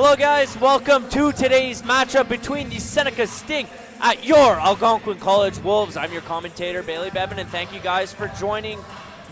Hello guys, welcome to today's matchup between the Seneca Sting at your Algonquin College Wolves. I'm your commentator, Bailey Bevan, and thank you guys for joining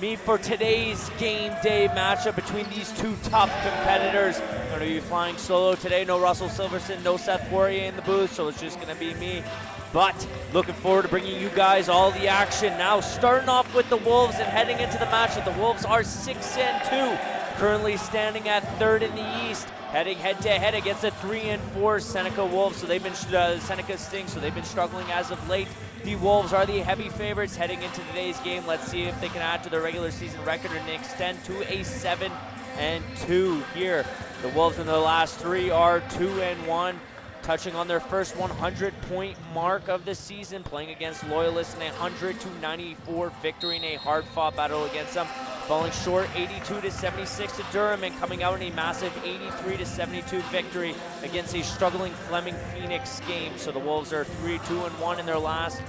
me for today's game day matchup between these two tough competitors. I'm going to be flying solo today. No Russell Silverson, no Seth Poirier in the booth, so it's just going to be me. But looking forward to bringing you guys all the action. Now starting off with the Wolves and heading into the matchup. The Wolves are 6-2, currently standing at third in the East. Heading head-to-head against a 3-4 Seneca Wolves. So they've been Seneca Sting, so they've been struggling as of late. The Wolves are the heavy favorites heading into today's game. Let's see if they can add to their regular season record and extend to a 7-2 here. The Wolves in their last three are 2-1, touching on their first 100-point mark of the season, playing against Loyalists in a 100-94 victory in a hard-fought battle against them. Falling short 82-76 to Durham and coming out in a massive 83-72 victory against a struggling Fleming Phoenix game. So the Wolves are 3-2-1 in their last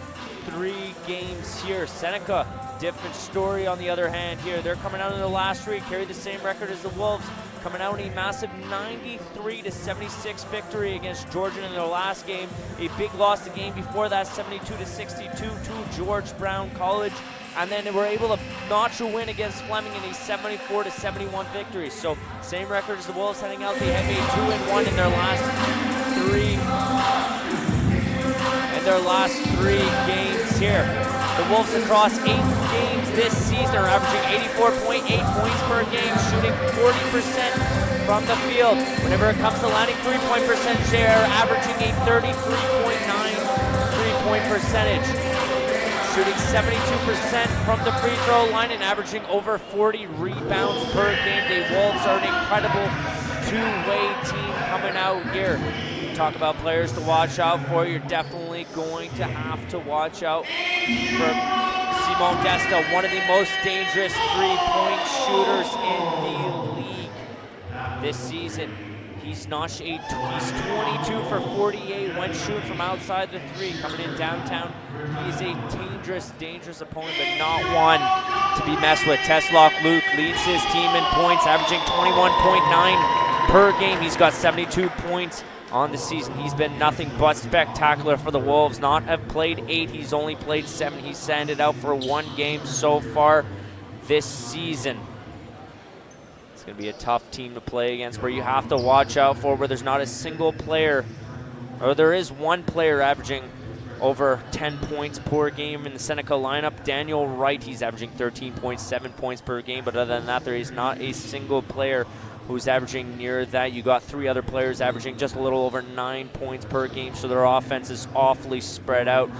three games here. Seneca, different story on the other hand here. They're coming out in their last three, carry the same record as the Wolves, coming out in a massive 93-76 victory against Georgia in their last game. A big loss the game before that, 72-62 to George Brown College. And then they were able to notch a win against Fleming in a 74-71 victory. So same record as the Wolves heading out. They have a 2-1 in their last three games here. The Wolves across 8 games this season are averaging 84.8 points per game, shooting 40% from the field. Whenever it comes to landing three-point percentage, they are averaging a 33.9 three-point percentage. Shooting 72% from the free throw line and averaging over 40 rebounds per game. The Wolves are an incredible two-way team coming out here. Talk about players to watch out for. You're definitely going to have to watch out for Simon Desta, one of the most dangerous three-point shooters in the league this season. He's 22 for 48 when shooting from outside the three, coming in downtown. He's a dangerous opponent, but not one to be messed with. Teslock Luke leads his team in points, averaging 21.9 per game. He's got 72 points on the season. He's been nothing but spectacular for the Wolves. Not have played 8, he's only played 7. He's sanded out for one game so far this season. Going to be a tough team to play against, where you have to watch out for where there's not a single player, or there is one player averaging over 10 points per game in the Seneca lineup. Daniel Wright, he's averaging 13.7 points per game, but other than that, there is not a single player who's averaging near that. You got 3 other players averaging just a little over 9 points per game, so their offense is awfully spread out.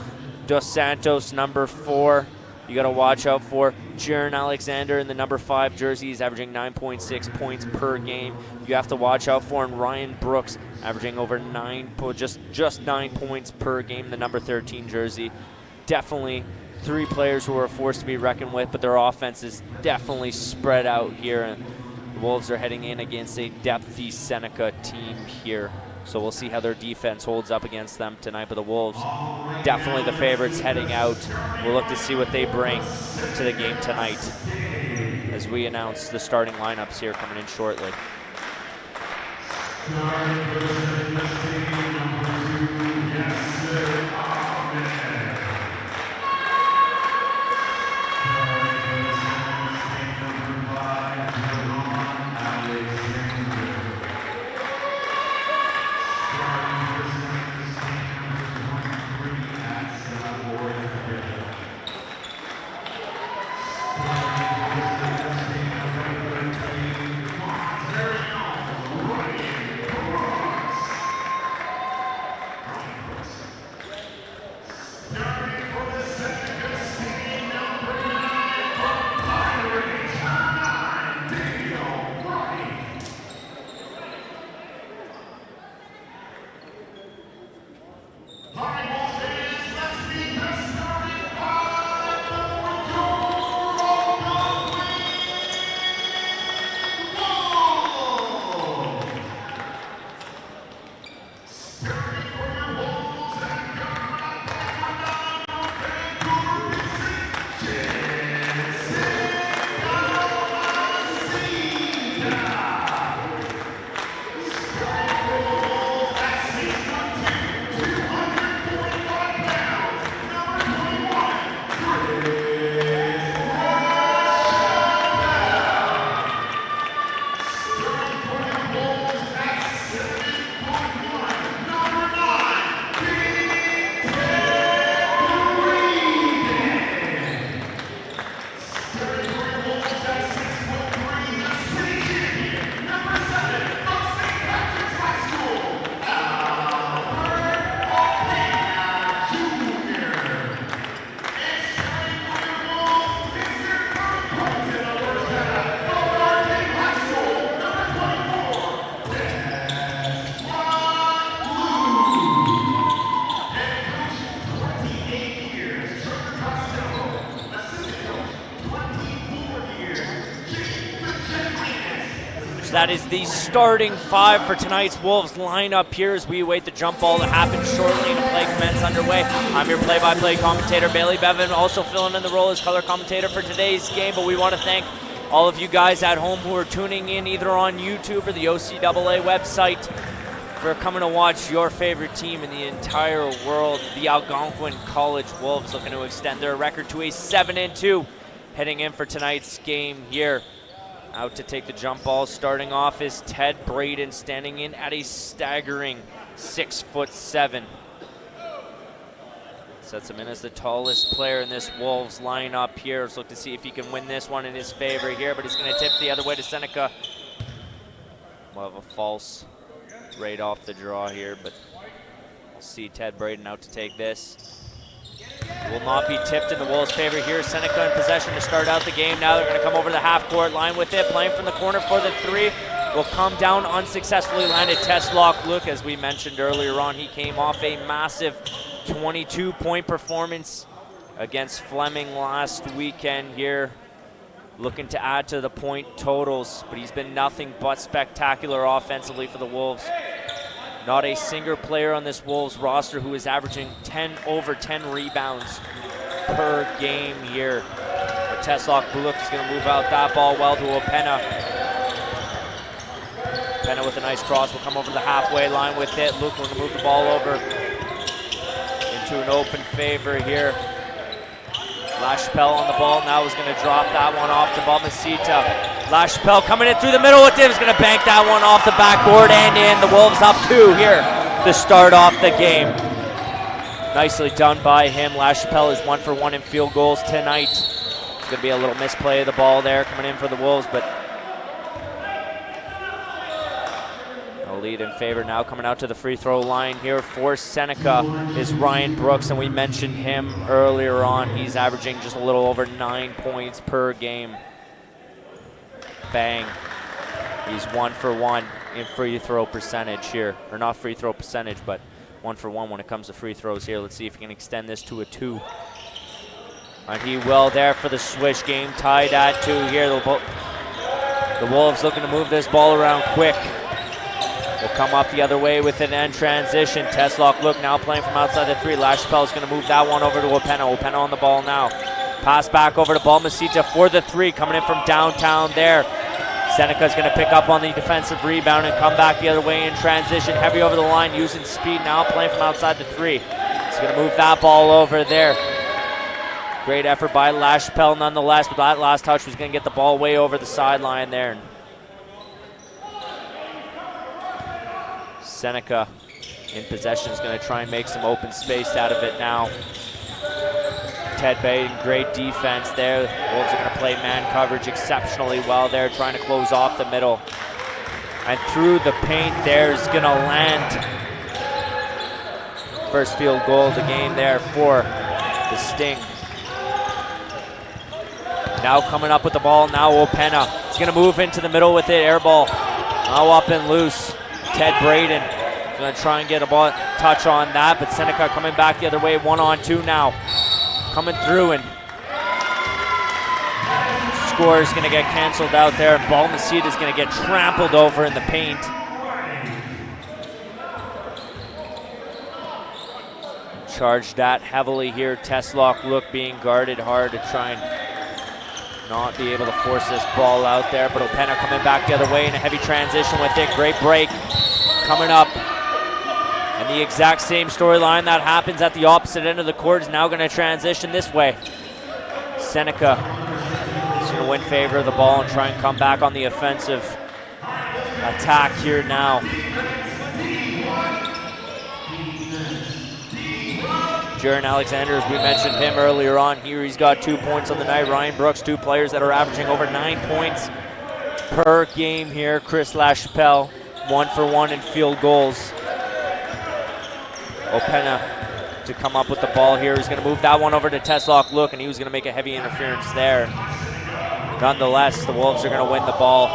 Dos Santos, number 4. You got to watch out for Jaron Alexander in the number 5 jersey. He's averaging 9.6 points per game. You have to watch out for him. Ryan Brooks averaging over just 9 points per game, the number 13 jersey. Definitely 3 players who are a force to be reckoned with, but their offense is definitely spread out here. And the Wolves are heading in against a depthy Seneca team here. So we'll see how their defense holds up against them tonight. But the Wolves, definitely the favorites heading out. We'll look to see what they bring to the game tonight as we announce the starting lineups here coming in shortly. So that is the starting 5 for tonight's Wolves lineup here as we await the jump ball to happen shortly and the play commence underway. I'm your play-by-play commentator, Bailey Bevan, also filling in the role as color commentator for today's game, but we want to thank all of you guys at home who are tuning in either on YouTube or the OCAA website for coming to watch your favorite team in the entire world, the Algonquin College Wolves, looking to extend their record to a 7-2 heading in for tonight's game here. Out to take the jump ball, starting off is Ted Braden, standing in at a staggering 6'7". Sets him in as the tallest player in this Wolves lineup here. Let's look to see if he can win this one in his favor here, but he's going to tip the other way to Seneca. We'll have a false right off the draw here, but we'll see Ted Braden out to take this. Will not be tipped in the Wolves' favor here. Seneca in possession to start out the game. Now they're going to come over the half-court line with it. Playing from the corner for the 3. Will come down unsuccessfully. Landed Teslock. Look, as we mentioned earlier on, he came off a massive 22-point performance against Fleming last weekend here. Looking to add to the point totals, but he's been nothing but spectacular offensively for the Wolves. Not a single player on this Wolves roster who is averaging over 10 rebounds per game here. Teslock Bullock is going to move out that ball well to Opena. Opena with a nice cross will come over the halfway line with it. Luke will move the ball over into an open favor here. LaChapelle on the ball now is going to drop that one off to Balmaceda. LaChapelle coming in through the middle with it, is going to bank that one off the backboard and in. The Wolves up 2 here to start off the game. Nicely done by him. LaChapelle is 1 for 1 in field goals tonight. It's going to be a little misplay of the ball there coming in for the Wolves, but a lead in favor now. Coming out to the free throw line here for Seneca is Ryan Brooks, and we mentioned him earlier on. He's averaging just a little over 9 points per game. Bang. He's 1 for 1 in free throw percentage here. Or not free throw percentage, but 1 for 1 when it comes to free throws here. Let's see if he can extend this to a 2. And he will there for the swish. Game tied at 2 here. The Wolves looking to move this ball around quick. Will come up the other way with an end transition. Teslock Look now playing from outside the 3. LaChapelle is going to move that one over to Opena. Opena on the ball now. Pass back over to Balmaceda for the 3. Coming in from downtown there. Seneca's going to pick up on the defensive rebound and come back the other way in transition. Heavy over the line, using speed now, playing from outside the 3. He's going to move that ball over there. Great effort by LaChapelle nonetheless, but that last touch was going to get the ball way over the sideline there. Seneca in possession is going to try and make some open space out of it now. Ted Braden, great defense there. The Wolves are going to play man coverage exceptionally well there, trying to close off the middle. And through the paint there is going to land. First field goal of the game there for the Sting. Now coming up with the ball, now Opena. He's going to move into the middle with it, air ball. Now up and loose. Ted Braden is going to try and get a ball touch on that, but Seneca coming back the other way, 1-on-2 now. Coming through, and score is going to get canceled out there. Balmaceda is going to get trampled over in the paint. Charged that heavily here. Teslock Look being guarded hard to try and not be able to force this ball out there, but Opena coming back the other way in a heavy transition with it. Great break coming up. And the exact same storyline that happens at the opposite end of the court is now going to transition this way. Seneca is going to win favor of the ball and try and come back on the offensive attack here now. Jaron Alexander, as we mentioned him earlier on here, he's got 2 points on the night. Ryan Brooks, 2 players that are averaging over 9 points per game here. Chris LaChapelle, 1 for 1 in field goals. Opena to come up with the ball here. He's going to move that one over to Teslock Look, and he was going to make a heavy interference there. Nonetheless, the Wolves are going to win the ball.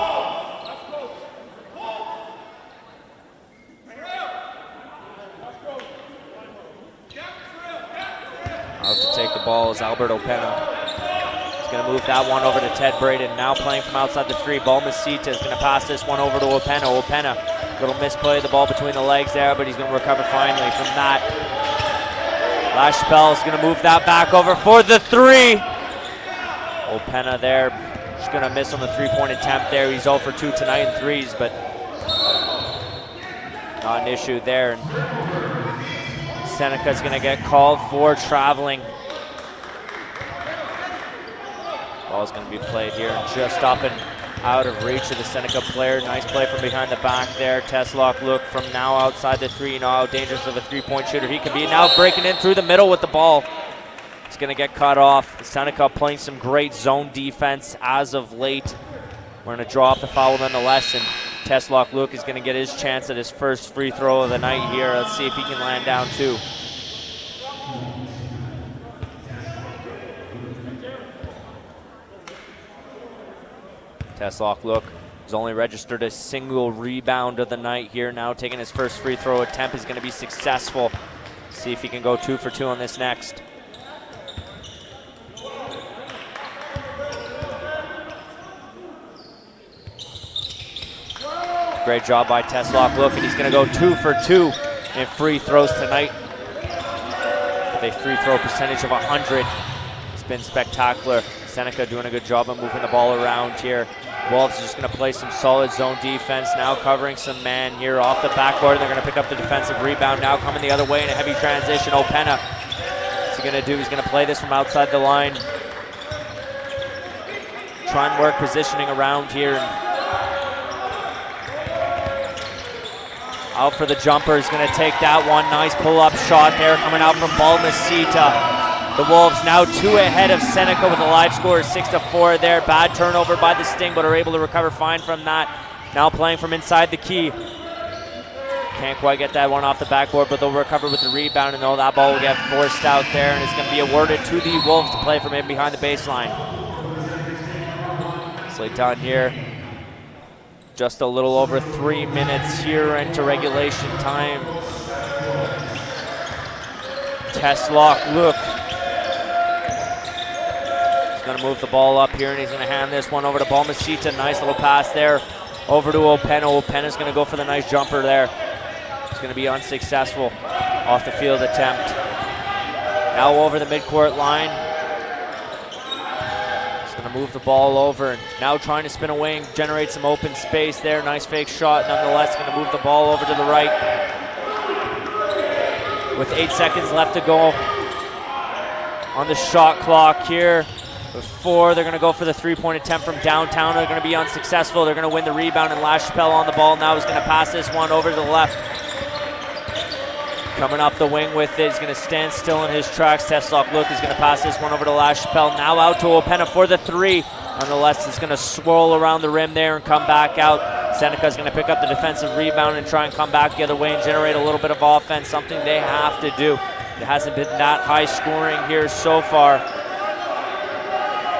Out to take the ball is Albert Opena. He's going to move that one over to Ted Braden. Now playing from outside the three. Balmaceda is going to pass this one over to Opena. Opena, little misplay, the ball between the legs there, but he's going to recover finally from that. LaChapelle is going to move that back over for the three. Opena there, just going to miss on the three-point attempt there. He's 0 for 2 tonight in threes, but not an issue there. Seneca's going to get called for traveling. Ball's going to be played here and just up and out of reach of the Seneca player. Nice play from behind the back there. Teslock look from now outside the three. You know how dangerous of a three-point shooter he can be. Now breaking in through the middle with the ball. It's going to get cut off. Seneca playing some great zone defense as of late. We're going to draw up the foul nonetheless, and Teslock Luke is going to get his chance at his first free throw of the night here. Let's see if he can land down two. Teslock Luke has only registered a single rebound of the night here. Now taking his first free throw attempt is going to be successful. See if he can go 2 for 2 on this next. Great job by Teslock Luke, and he's going to go 2 for 2 in free throws tonight. With a free throw percentage of 100. It's been spectacular. Seneca doing a good job of moving the ball around here. Wolves just going to play some solid zone defense. Now covering some man here off the backboard. They're going to pick up the defensive rebound. Now coming the other way in a heavy transition. Opena, what's he going to do? He's going to play this from outside the line. Try and work positioning around here. Out for the jumper. He's going to take that one. Nice pull-up shot there coming out from Balmaceda. The Wolves now 2 ahead of Seneca with a live score of 6-4 there. Bad turnover by the Sting, but are able to recover fine from that. Now playing from inside the key. Can't quite get that one off the backboard, but they'll recover with the rebound, and that ball will get forced out there, and it's going to be awarded to the Wolves to play from in behind the baseline. Nicely done here. Just a little over 3 minutes here into regulation time. Teslock Luke. Going to move the ball up here, and he's going to hand this one over to Balmaceda. Nice little pass there over to Opena. Opena's going to go for the nice jumper there. It's going to be unsuccessful off the field attempt. Now over the midcourt line. He's going to move the ball over, and now trying to spin away and generate some open space there. Nice fake shot nonetheless. Going to move the ball over to the right. With 8 seconds left to go on the shot clock here. Before they're going to go for the three-point attempt from downtown. They're going to be unsuccessful. They're going to win the rebound, and LaChapelle on the ball. Now he's going to pass this one over to the left. Coming up the wing with it. He's going to stand still in his tracks. Teslock Luke is going to pass this one over to LaChapelle. Now out to Opena for the three. Nonetheless, it's going to swirl around the rim there and come back out. Seneca's going to pick up the defensive rebound and try and come back the other way and generate a little bit of offense, something they have to do. It hasn't been that high scoring here so far.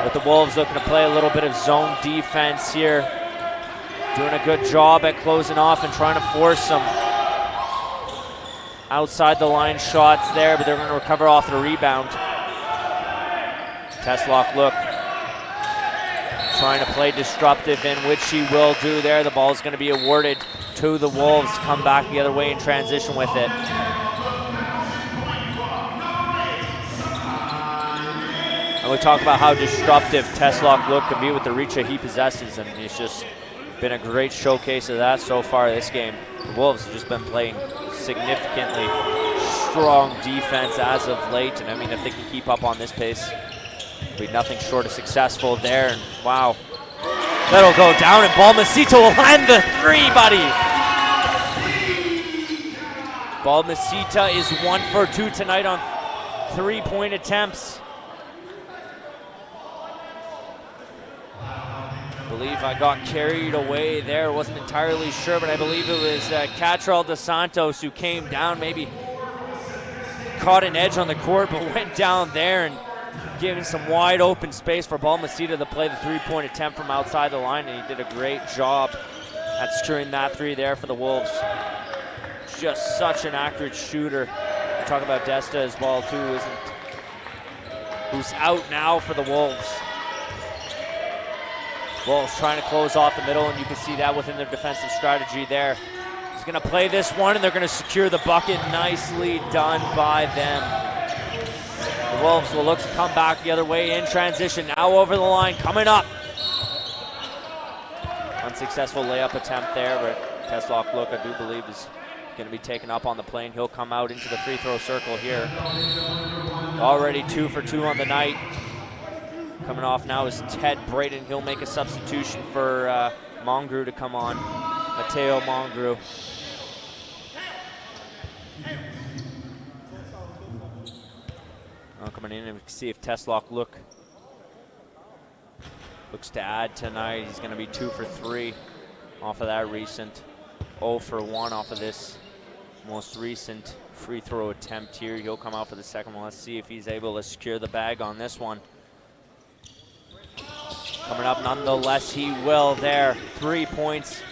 With the Wolves looking to play a little bit of zone defense here. Doing a good job at closing off and trying to force some outside the line shots there, but they're going to recover off the rebound. Teslock Luke trying to play disruptive, in which he will do there. The ball is going to be awarded to the Wolves to come back the other way and transition with it. And we talk about how disruptive Teslock Luke can be with the reach that he possesses, and he's just been a great showcase of that so far this game. The Wolves have just been playing significantly strong defense as of late, and I mean, if they can keep up on this pace, it'll be nothing short of successful there. And wow, that'll go down, and Balmaceda will land the three, buddy. Balmaceda is 1 for 2 tonight on three-point attempts. I believe I got carried away there. Wasn't entirely sure, but I believe it was Catrell dos Santos who came down, maybe caught an edge on the court, but went down there and giving some wide open space for Balmaceda to play the three-point attempt from outside the line, and he did a great job at securing that three there for the Wolves. Just such an accurate shooter. We talk about Desta as well too, who's out now for the Wolves. Wolves trying to close off the middle, and you can see that within their defensive strategy there. He's going to play this one, and they're going to secure the bucket. Nicely done by them. The Wolves will look to come back the other way in transition. Now over the line, coming up. Unsuccessful layup attempt there, but Teslock look, I do believe, is going to be taken up on the play, and he'll come out into the free throw circle here. Already 2 for 2 on the night. Coming off now is Ted Braden. He'll make a substitution for Mongru to come on. Mateo Mongru. Coming in and see if Teslock looks to add tonight. He's going to be 2 for 3 off of that recent 0 for 1 off of this most recent free throw attempt here. He'll come out for the second one. Let's see if he's able to secure the bag on this one. Coming up nonetheless, he will there. 3 points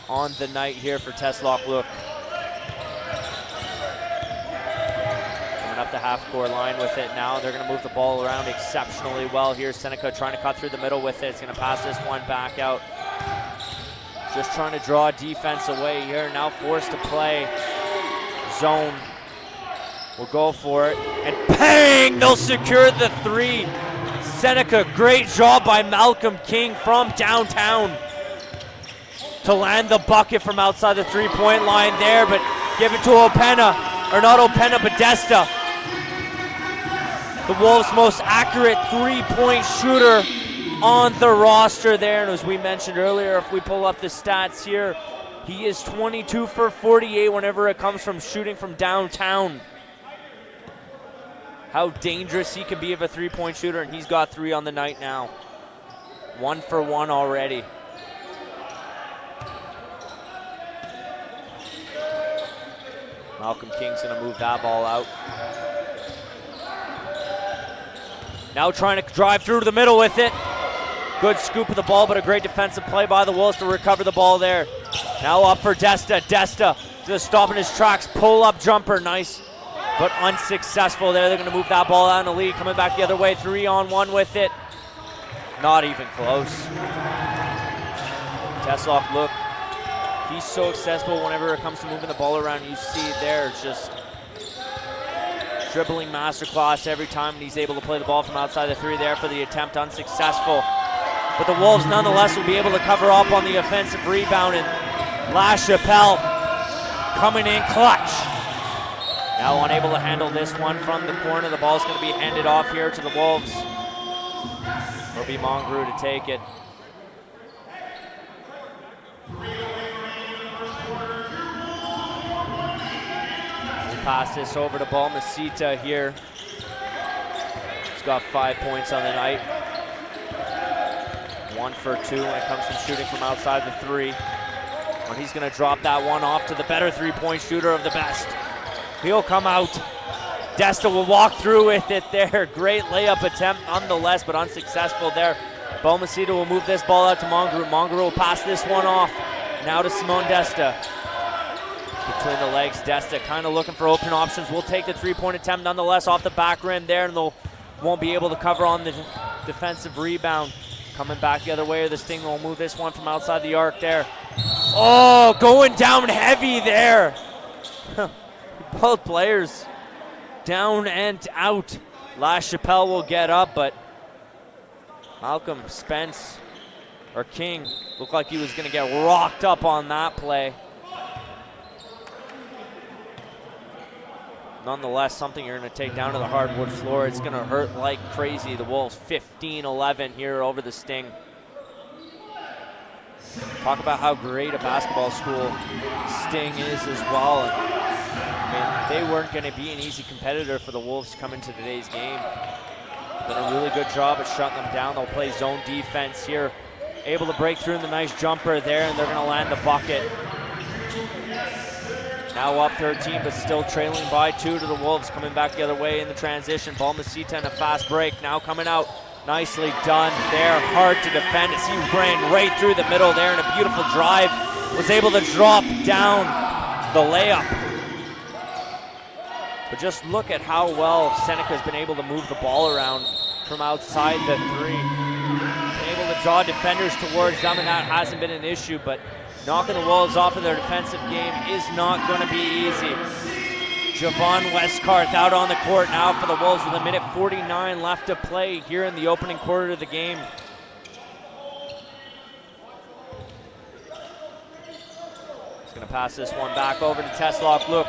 on the night here for Teslock Look. Coming up the half-court line with it now. They're going to move the ball around exceptionally well here. Seneca trying to cut through the middle with it. It's going to pass this one back out. Just trying to draw defense away here. Now forced to play zone. We'll go for it. And bang! They'll secure the 3. Seneca, great job by Malcolm King from downtown to land the bucket from outside the 3-point line there, but give it to Opena, or not Opena, but Desta. The Wolves' most accurate 3-point shooter on the roster there, and as we mentioned earlier, if we pull up the stats here, he is 22 for 48 whenever it comes from shooting from downtown. How dangerous he can be of a 3-point shooter, and he's got 3 on the night now. 1 for 1 already. Malcolm King's gonna move that ball out. Now trying to drive through to the middle with it. Good scoop of the ball, but a great defensive play by the Wolves to recover the ball there. Now up for Desta. Desta just stopping his tracks. Pull-up jumper, nice, but unsuccessful there. They're going to move that ball out in the lead. Coming back the other way, 3-on-1 with it. Not even close. Teslock, look, he's so accessible whenever it comes to moving the ball around. You see there, just dribbling masterclass every time, and he's able to play the ball from outside the 3 there for the attempt, unsuccessful. But the Wolves nonetheless will be able to cover up on the offensive rebound, and La Chapelle coming in clutch. Now unable to handle this one from the corner. The ball's going to be handed off here to the Wolves. It'll be Mongru to take it. We'll pass this over to Balmaceda here. He's got 5 points on the night. 1 for 2 when it comes to shooting from outside the 3. And he's going to drop that one off to the better 3-point shooter of the best. He'll come out. Desta will walk through with it there. Great layup attempt nonetheless, but unsuccessful there. Balmaceda will move this ball out to Mongru. Mongru will pass this one off. Now to Simone Desta. Between the legs, Desta kind of looking for open options. We'll take the 3-point attempt nonetheless off the back rim there, and they'll won't be able to cover on the defensive rebound. Coming back the other way, the Sting will move this one from outside the arc there. Oh, going down heavy there. Both players down and out. La Chapelle will get up, but Malcolm Spence, or King, looked like he was going to get rocked up on that play. Nonetheless, something you're going to take down to the hardwood floor. It's going to hurt like crazy. The Wolves 15-11 here over the Sting. Talk about how great a basketball school Sting is as well. And, I mean, they weren't going to be an easy competitor for the Wolves to come into today's game. Done a really good job at shutting them down. They'll play zone defense here. Able to break through in the nice jumper there, and they're going to land the bucket. Now up 13, but still trailing by 2 to the Wolves. Coming back the other way in the transition. Balmaceda in a fast break. Now coming out. Nicely done there. Hard to defend as he ran right through the middle there in a beautiful drive. Was able to drop down the layup. But just look at how well Seneca's been able to move the ball around from outside the 3. Been able to draw defenders towards them, and that hasn't been an issue, but knocking the Wolves off of their defensive game is not going to be easy. Javon Westcarth out on the court now for the Wolves with 1:49 left to play here in the opening quarter of the game. He's going to pass this one back over to Teslock. Look,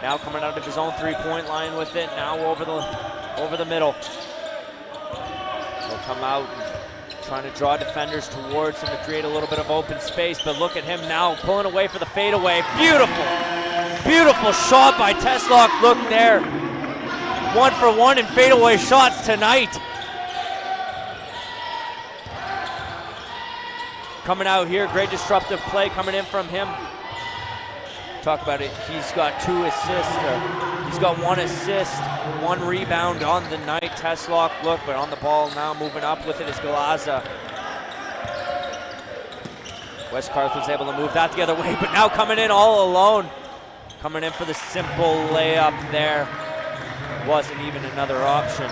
now coming out of his own three-point line with it, now over the middle. He'll come out trying to draw defenders towards him to create a little bit of open space, but look at him now pulling away for the fadeaway. Beautiful, beautiful shot by Teslock. Look there, 1 for 1 in fadeaway shots tonight. Coming out here, great disruptive play coming in from him. Talk about it, he's got 2 assists, he's got 1 assist, 1 rebound on the night. Teslock, look, but on the ball now, moving up with it is Galaza. Westcarth was able to move that the other way, but now coming in all alone. Coming in for the simple layup there. Wasn't even another option.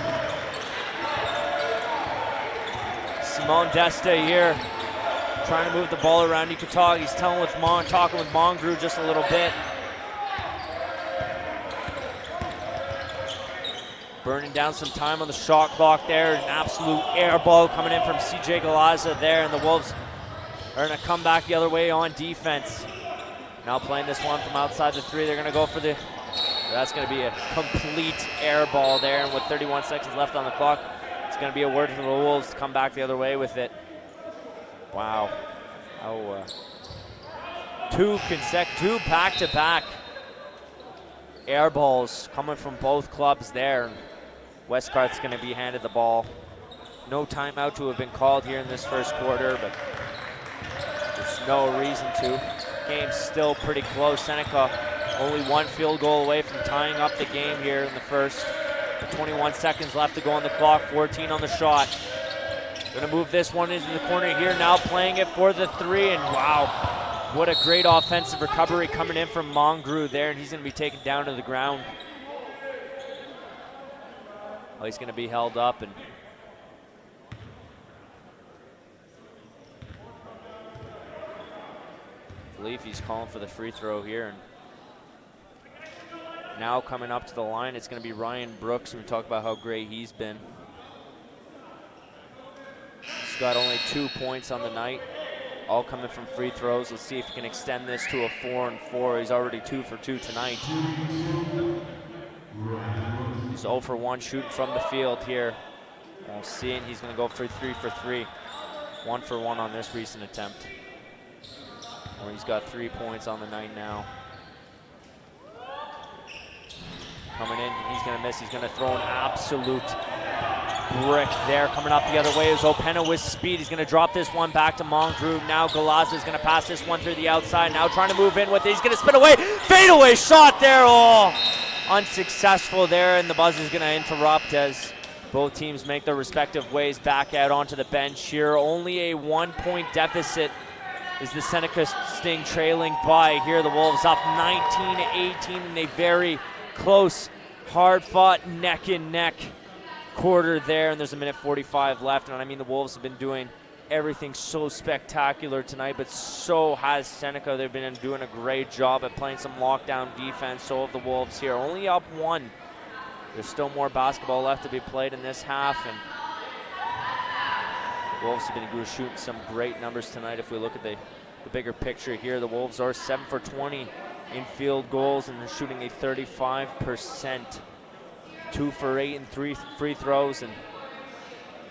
Simone Desta here, trying to move the ball around. You could talk, he's talking with Mongrue just a little bit. Burning down some time on the shot clock there. An absolute air ball coming in from CJ Galaza there, and the Wolves are going to come back the other way on defense. Now playing this one from outside the 3. They're going to go for the, that's going to be a complete air ball there, and with 31 seconds left on the clock, it's going to be a word for the Wolves to come back the other way with it. Wow. Oh, two back-to-back air balls coming from both clubs there. Westcarth's going to be handed the ball. No timeout to have been called here in this first quarter, but there's no reason to. Game's still pretty close. Seneca only 1 field goal away from tying up the game here in the first. 21 seconds left to go on the clock, 14 on the shot. Gonna move this one into the corner here, now playing it for the 3, and wow, what a great offensive recovery coming in from Mongrue there, and he's gonna be taken down to the ground. Well, he's gonna be held up, and I believe he's calling for the free throw here. And now coming up to the line, it's gonna be Ryan Brooks. We talk about how great he's been. He's got only 2 points on the night, all coming from free throws. Let's see if he can extend this to a 4 and 4. He's already 2 for 2 tonight. He's 0 for 1 shooting from the field here. We'll see, and he's gonna go for 3 for 3. 1 for 1 on this recent attempt, where he's got 3 points on the night now. Coming in, he's gonna miss. He's gonna throw an absolute brick there. Coming up the other way is Opena with speed. He's gonna drop this one back to Mongrue. Now Galaza is gonna pass this one through the outside. Now trying to move in with it. He's gonna spin away. Fadeaway shot there. Oh, unsuccessful there, and the buzzer is gonna interrupt as both teams make their respective ways back out onto the bench here. Only a 1-point deficit is the Seneca Sting trailing by. Here the Wolves up 19-18 in a very close, hard-fought, neck-and-neck quarter there, and there's 1:45 left. And I mean, the Wolves have been doing everything so spectacular tonight, but so has Seneca. They've been doing a great job at playing some lockdown defense. So have the Wolves here, only up 1. There's still more basketball left to be played in this half, and the Wolves have been shooting some great numbers tonight. If we look at the bigger picture here, the Wolves are 7 for 20 in field goals, and they're shooting a 35%. 2 for 8 in free throws, and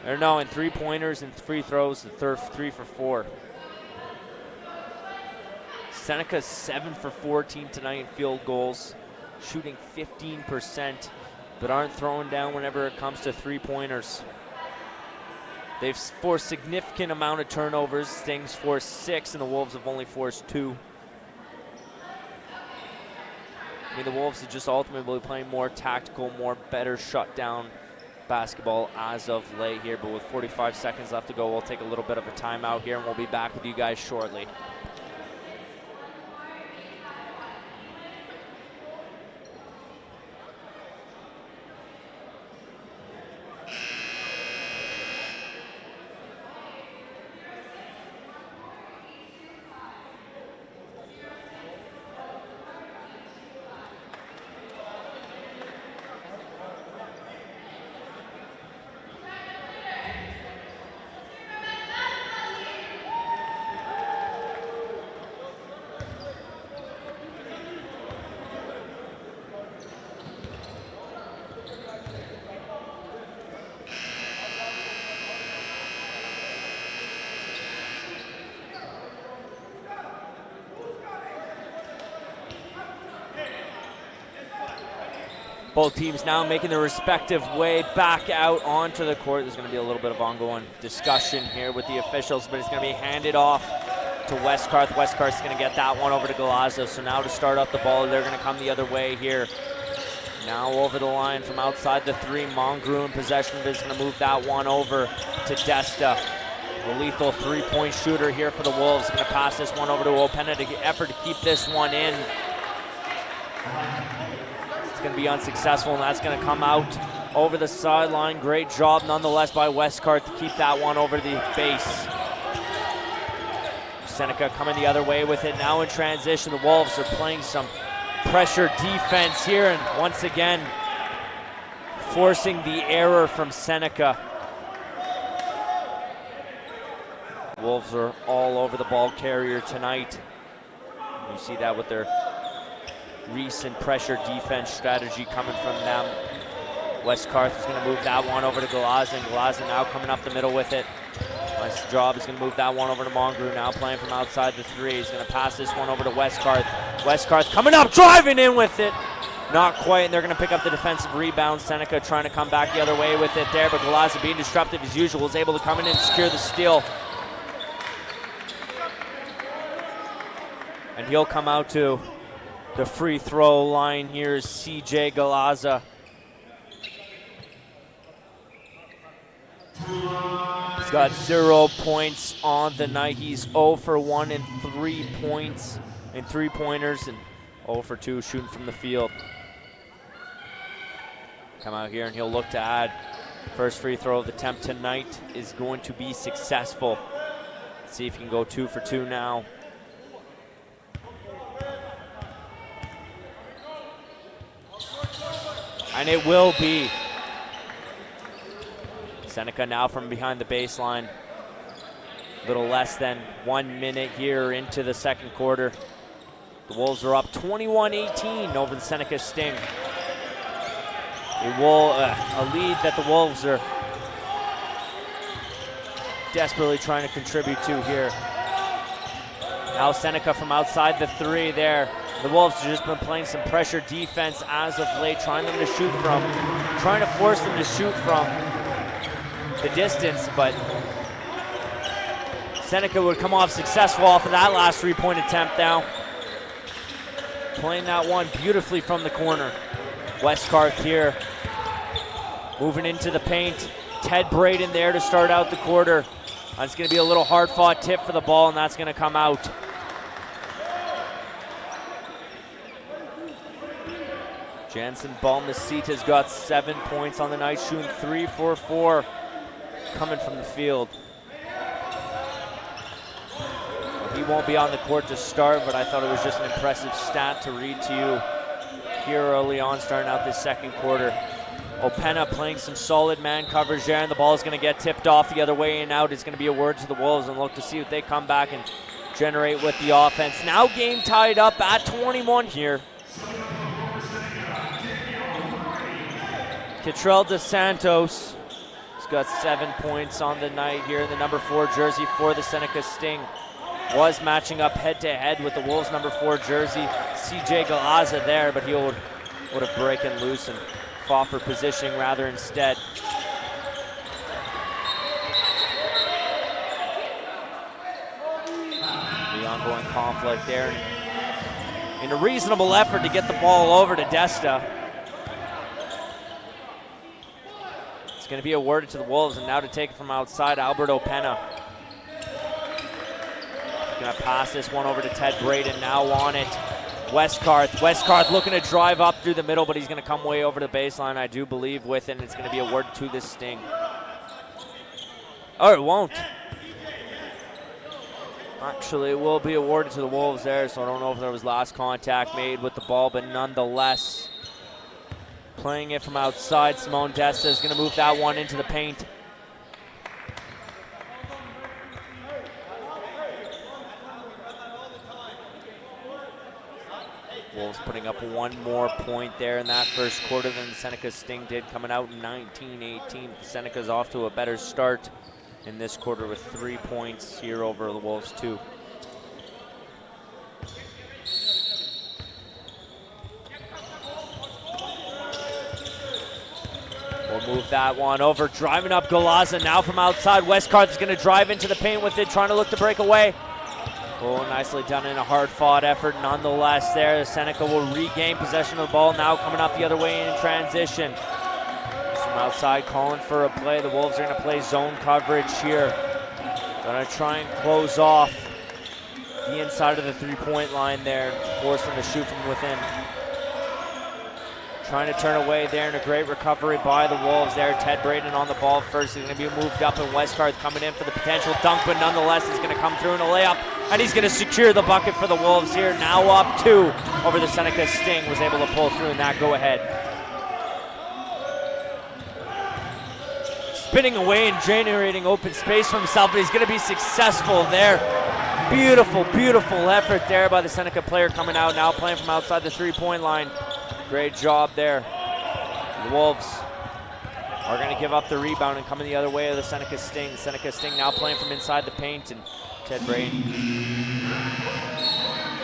in 3-pointers and free throws, the 3 for 4. Seneca's 7 for 14 tonight in field goals, shooting 15%, but aren't throwing down whenever it comes to 3-pointers. They've forced significant amount of turnovers. Sting's forced 6, and the Wolves have only forced 2. I mean, the Wolves are just ultimately playing more tactical, better shutdown basketball as of late here. But with 45 seconds left to go, we'll take a little bit of a timeout here, and we'll be back with you guys shortly. Both teams now making their respective way back out onto the court. There's going to be a little bit of ongoing discussion here with the officials, but it's going to be handed off to Westcarth. Westcarth's going to get that one over to Galazza. So now to start up the ball, they're going to come the other way here. Now over the line from outside the three. Mongrue in possession is going to move that one over to Desta. A lethal three-point shooter here for the Wolves. Going to pass this one over to Openna to get effort to keep this one in. It's going to be unsuccessful, and that's going to come out over the sideline. Great job nonetheless by Westcarth to keep that one over the base. Seneca coming the other way with it. Now in transition, the Wolves are playing some pressure defense here, and once again forcing the error from Seneca. Wolves are all over the ball carrier tonight. You see that with their recent pressure defense strategy coming from them. Westcarth is going to move that one over to Galazza, and Galazza now coming up the middle with it. Nice job. He's going to move that one over to Mongrue, now playing from outside the three. He's going to pass this one over to Westcarth. Westcarth coming up, driving in with it. Not quite, and they're going to pick up the defensive rebound. Seneca trying to come back the other way with it there, but Galazza, being disruptive as usual, is able to come in and secure the steal. And he'll come out to the free throw line here is CJ Galazza. He's got 0 points on the night. He's 0 for 1 in 3 points and 3-pointers, and 0 for 2 shooting from the field. Come out here and he'll look to add. First free throw of the attempt tonight is going to be successful. Let's see if he can go 2 for 2 now. And it will be. Seneca now from behind the baseline. A little less than 1 minute here into the second quarter. The Wolves are up 21-18 over the Seneca Sting. A lead that the Wolves are desperately trying to contribute to here. Now Seneca from outside the three there. The Wolves have just been playing some pressure defense as of late, trying to force them to shoot from the distance, but Seneca would come off successful off of that last 3-point attempt now. Playing that one beautifully from the corner. Westcarth here, moving into the paint. Ted Braden there to start out the quarter. It's going to be a little hard-fought tip for the ball, and that's going to come out. Jansen Balmacita's got 7 points on the night, shooting 3 for 4 coming from the field. He won't be on the court to start, but I thought it was just an impressive stat to read to you here early on, starting out this second quarter. Openna playing some solid man coverage there, and the ball is going to get tipped off the other way and out. It's going to be a word to the Wolves, and look to see if they come back and generate with the offense. Now game tied up at 21 here. Catrell DeSantos has got 7 points on the night here in the number 4 jersey for the Seneca Sting. Was matching up head-to-head with the Wolves' number 4 jersey, CJ Galazza there, but he would have broken loose and fought for positioning rather instead. The ongoing conflict there. In a reasonable effort to get the ball over to Desta. It's going to be awarded to the Wolves, and now to take it from outside, Albert Openna. Going to pass this one over to Ted Braden, now on it. Westcarth looking to drive up through the middle, but he's going to come way over the baseline, I do believe, with it, and it's going to be awarded to this Sting. Oh, it won't. Actually, it will be awarded to the Wolves there, so I don't know if there was last contact made with the ball, but nonetheless, playing it from outside, Simone Desta is going to move that one into the paint. Wolves putting up 1 more point there in that first quarter than the Seneca Sting did, coming out 19-18. Seneca's off to a better start in this quarter with 3 points here over the Wolves 2. They'll move that one over, driving up Galaza now from outside. Westcarth is going to drive into the paint with it, trying to look to break away. Oh, nicely done in a hard-fought effort nonetheless there. Seneca will regain possession of the ball, now coming up the other way in transition. From outside calling for a play. The Wolves are going to play zone coverage here. Going to try and close off the inside of the three-point line there, force them to shoot from within. Trying to turn away there, and a great recovery by the Wolves there. Ted Braden on the ball first. He's going to be moved up, and Westcarth coming in for the potential dunk, but nonetheless he's going to come through in a layup, and he's going to secure the bucket for the Wolves here. Now up 2 over the Seneca Sting. Was able to pull through in that go-ahead. Spinning away and generating open space for himself, but he's going to be successful there. Beautiful, beautiful effort there by the Seneca player coming out, now playing from outside the three-point line. Great job there. The Wolves are going to give up the rebound and coming the other way of the Seneca Sting. The Seneca Sting now playing from inside the paint, and Ted Braden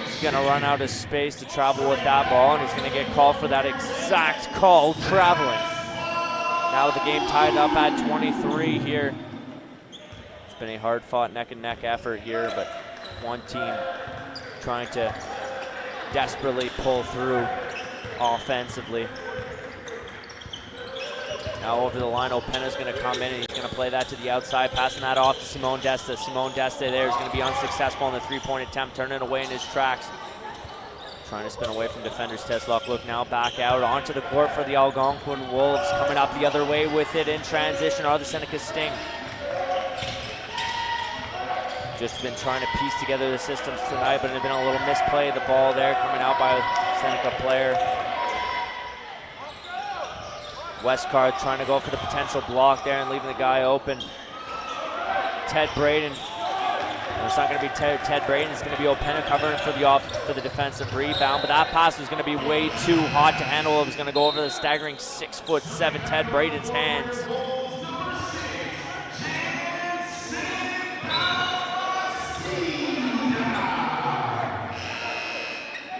is going to run out of space to travel with that ball, and he's going to get called for that exact call, traveling. Now the game tied up at 23 here. It's been a hard-fought neck-and-neck effort here, but one team trying to desperately pull through offensively. Now over the line, Opena's going to come in, and he's going to play that to the outside, passing that off to Simone Desta. Simone Desta there is going to be unsuccessful in the three-point attempt, turning it away in his tracks. Trying to spin away from defenders. Teslock look now back out onto the court for the Algonquin Wolves. Coming up the other way with it in transition are the Seneca Sting. Just been trying to piece together the systems tonight, but there's been a little misplay of the ball there coming out by a Seneca player. Westcarth trying to go for the potential block there and leaving the guy open. Ted Braden. It's not going to be Ted Braden. It's going to be Opena covering for the defensive rebound. But that pass was going to be way too hot to handle. It was going to go over the staggering 6'7" Ted Braden's hands.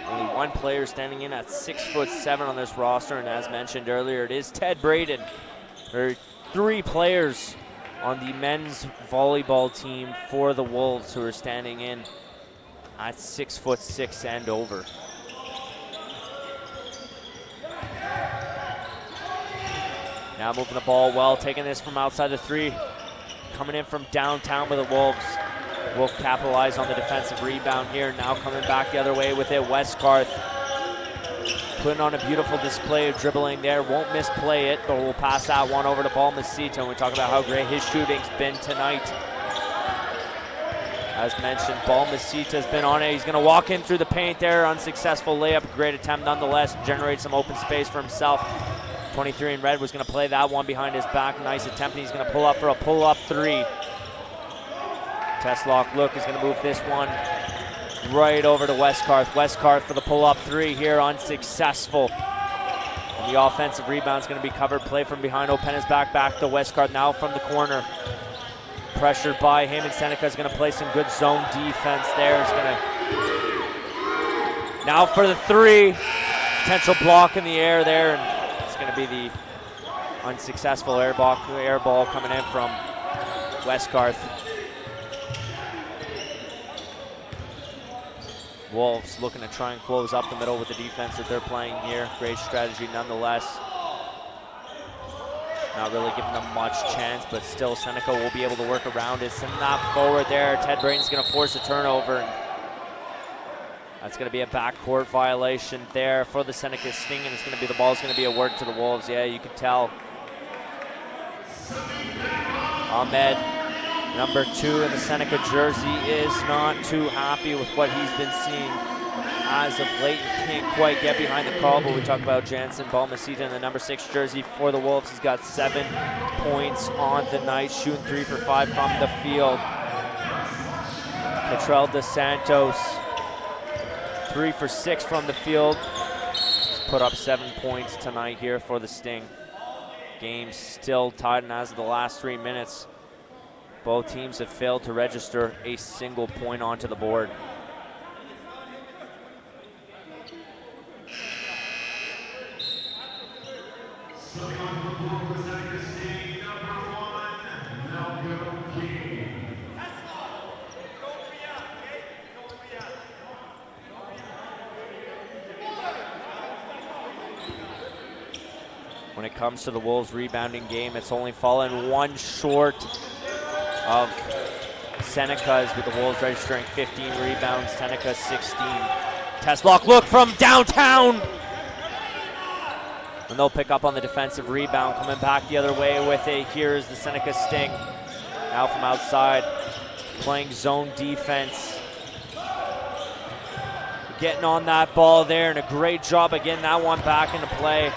Only one player standing in at 6'7" on this roster, and as mentioned earlier, it is Ted Braden. There are 3 players on the men's volleyball team for the Wolves who are standing in at 6'6" and over. Now moving the ball well, taking this from outside the 3. Coming in from downtown with the Wolves. Will capitalize on the defensive rebound here. Now coming back the other way with it, Westcarth. Putting on a beautiful display of dribbling there. Won't misplay it, but we'll pass that one over to Balmacito. And we talk about how great his shooting's been tonight. As mentioned, Balmacito's been on it. He's going to walk in through the paint there. Unsuccessful layup. Great attempt nonetheless. Generate some open space for himself. 23 in red was going to play that one behind his back. Nice attempt. He's going to pull up for a pull-up 3. Teslock look is going to move this one right over to Westcarth. Westcarth for the pull-up 3 here, unsuccessful. And the offensive rebound is going to be covered. Play from behind Opena's back to Westcarth now from the corner. Pressured by him, and Seneca is going to play some good zone defense there. It's going to now for the 3. Potential block in the air there, and it's going to be the unsuccessful air ball coming in from Westcarth. Wolves looking to try and close up the middle with the defense that they're playing here. Great strategy nonetheless. Not really giving them much chance, but still Seneca will be able to work around it. Send that forward there. Ted Braden's going to force a turnover. And that's going to be a backcourt violation there for the Seneca Sting, and it's going to be the ball's going to be awarded to the Wolves. Yeah, you can tell. Ahmed, number 2 in the Seneca jersey, is not too happy with what he's been seeing as of late. He can't quite get behind the call, but we talk about Jansen Balmacita in the number 6 jersey for the Wolves. He's got 7 points on the night, shooting 3 for 5 from the field. Catrell dos Santos, 3 for 6 from the field. He's put up 7 points tonight here for the Sting. Game still tied, and as of the last 3 minutes, both teams have failed to register a single point onto the board. comes to the Wolves rebounding game, it's only fallen one short of Seneca's, with the Wolves registering 15 rebounds, Seneca 16. Teslock look from downtown! And they'll pick up on the defensive rebound. Coming back the other way with it, here's the Seneca Sting. Now from outside, playing zone defense. Getting on that ball there, and a great job of getting that one back into play.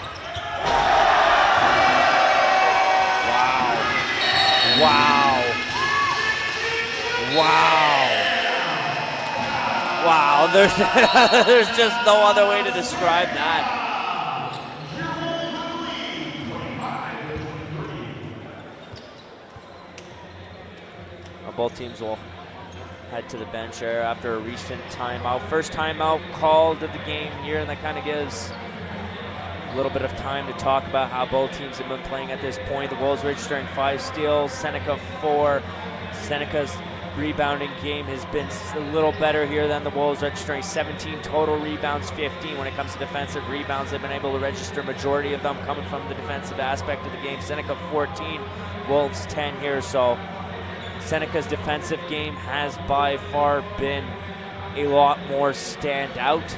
Wow. Wow, there's just no other way to describe that. Both teams will head to the bench here after a recent timeout. First timeout called of the game here, and that kind of gives a little bit of time to talk about how both teams have been playing at this point. The Wolves registering 5 steals, Seneca 4. Seneca's rebounding game has been a little better here than the Wolves, registering 17 total rebounds, 15 when it comes to defensive rebounds. They've been able to register majority of them coming from the defensive aspect of the game. Seneca 14, Wolves 10 here, so Seneca's defensive game has by far been a lot more standout,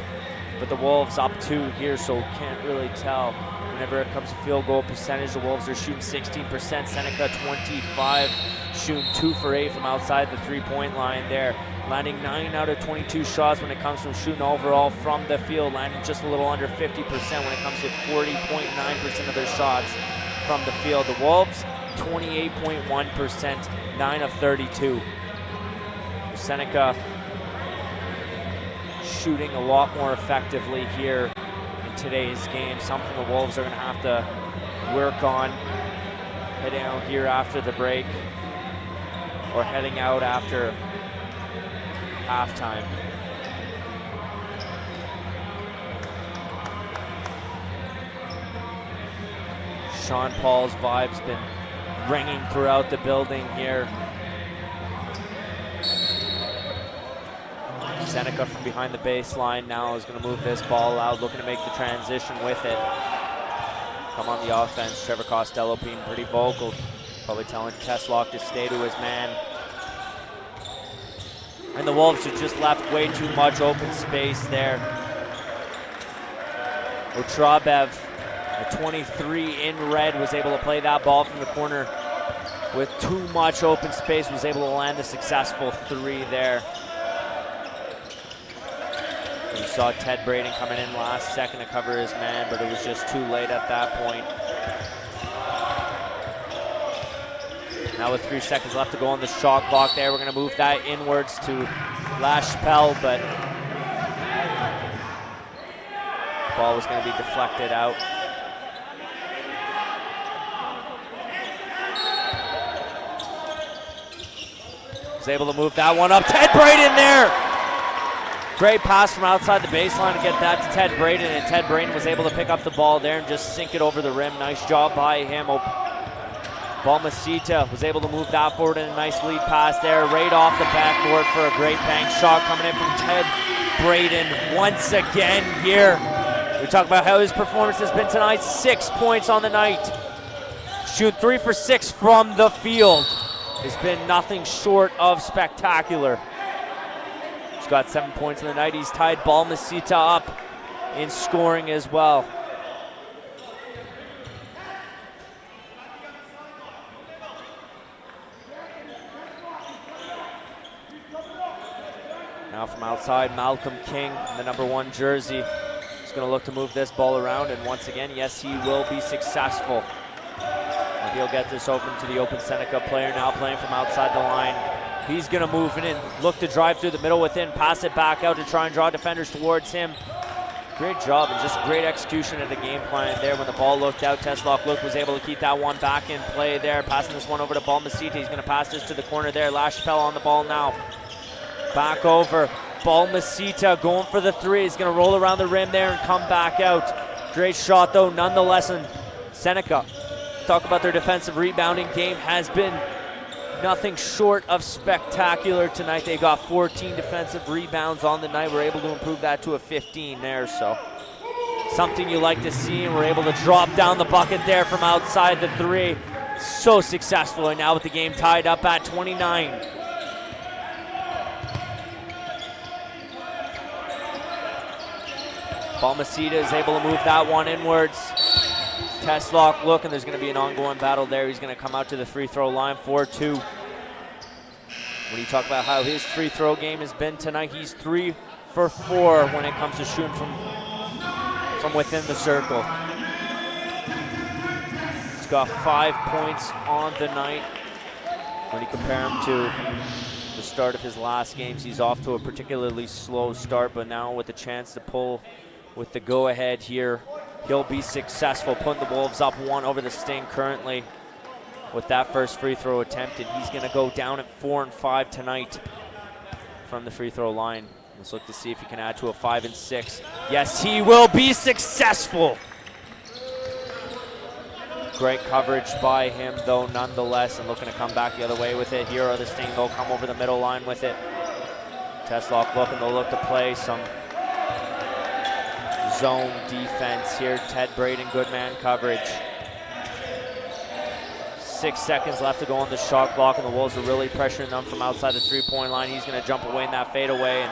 but the Wolves up 2 here, so can't really tell. Whenever it comes to field goal percentage, the Wolves are shooting 16%, Seneca 25, shooting 2 for 8 from outside the 3-point line there. Landing 9 out of 22 shots when it comes from shooting overall from the field, landing just a little under 50% when it comes to 40.9% of their shots from the field. The Wolves, 28.1%, 9 of 32. Seneca shooting a lot more effectively here in today's game, something the Wolves are going to have to work on heading out here after the break, or heading out after halftime. Sean Paul's vibe's been ringing throughout the building here. Seneca from behind the baseline now is going to move this ball out, looking to make the transition with it. Come on the offense, Trevor Costello being pretty vocal, probably telling Teslock to stay to his man. And the Wolves have just left way too much open space there. Otrabev, a 23 in red, was able to play that ball from the corner with too much open space, was able to land a successful 3 there. You saw Ted Braden coming in last second to cover his man, but it was just too late at that point. Now with 3 seconds left to go on the shot clock there, we're going to move that inwards to LaChapelle, but ball was going to be deflected out. Was able to move that one up. Ted Braden there! Great pass from outside the baseline to get that to Ted Braden, and Ted Braden was able to pick up the ball there and just sink it over the rim. Nice job by him. Balmaceda was able to move that forward in a nice lead pass there, right off the backboard for a great bank shot coming in from Ted Braden once again here. We talk about how his performance has been tonight. 6 points on the night. Shoot 3 for 6 from the field. It's been nothing short of spectacular. He's got 7 points on the night. He's tied Balmaceda up in scoring as well. Now from outside, Malcolm King, the #1 jersey, is going to look to move this ball around, and once again, yes, he will be successful. And he'll get this open to the open Seneca player, now playing from outside the line. He's going to move in, look to drive through the middle within, pass it back out to try and draw defenders towards him. Great job and just great execution of the game plan there. When the ball looked out, Teslock was able to keep that one back in play there, passing this one over to Balmaceda. He's going to pass this to the corner there. LaChapelle on the ball now. Back over, Balmaceda going for the 3. He's going to roll around the rim there and come back out. Great shot though, nonetheless. And Seneca, talk about their defensive rebounding game, has been nothing short of spectacular tonight. They got 14 defensive rebounds on the night. We're able to improve that to a 15 there, so something you like to see, and we're able to drop down the bucket there from outside the three. So successful, and now with the game tied up at 29. Balmaceda is able to move that one inwards. Test lock look, and there's going to be an ongoing battle there. He's going to come out to the free throw line, 4-2. When you talk about how his free throw game has been tonight, he's 3 for 4 when it comes to shooting from within the circle. He's got 5 points on the night. When you compare him to the start of his last games, he's off to a particularly slow start, but now with the chance to pull with the go-ahead here, he'll be successful, putting the Wolves up 1 over the Sting currently with that first free throw attempt, and he's gonna go down at 4 and 5 tonight from the free throw line. Let's look to see if he can add to a 5 and 6. Yes, he will be successful. Great coverage by him though, nonetheless, and looking to come back the other way with it. Here are the Sting, they'll come over the middle line with it. Test lock look, and they'll look to play some zone defense here. Ted Braden, good man coverage. 6 seconds left to go on the shot clock, and the Wolves are really pressuring them from outside the three-point line. He's going to jump away in that fadeaway, and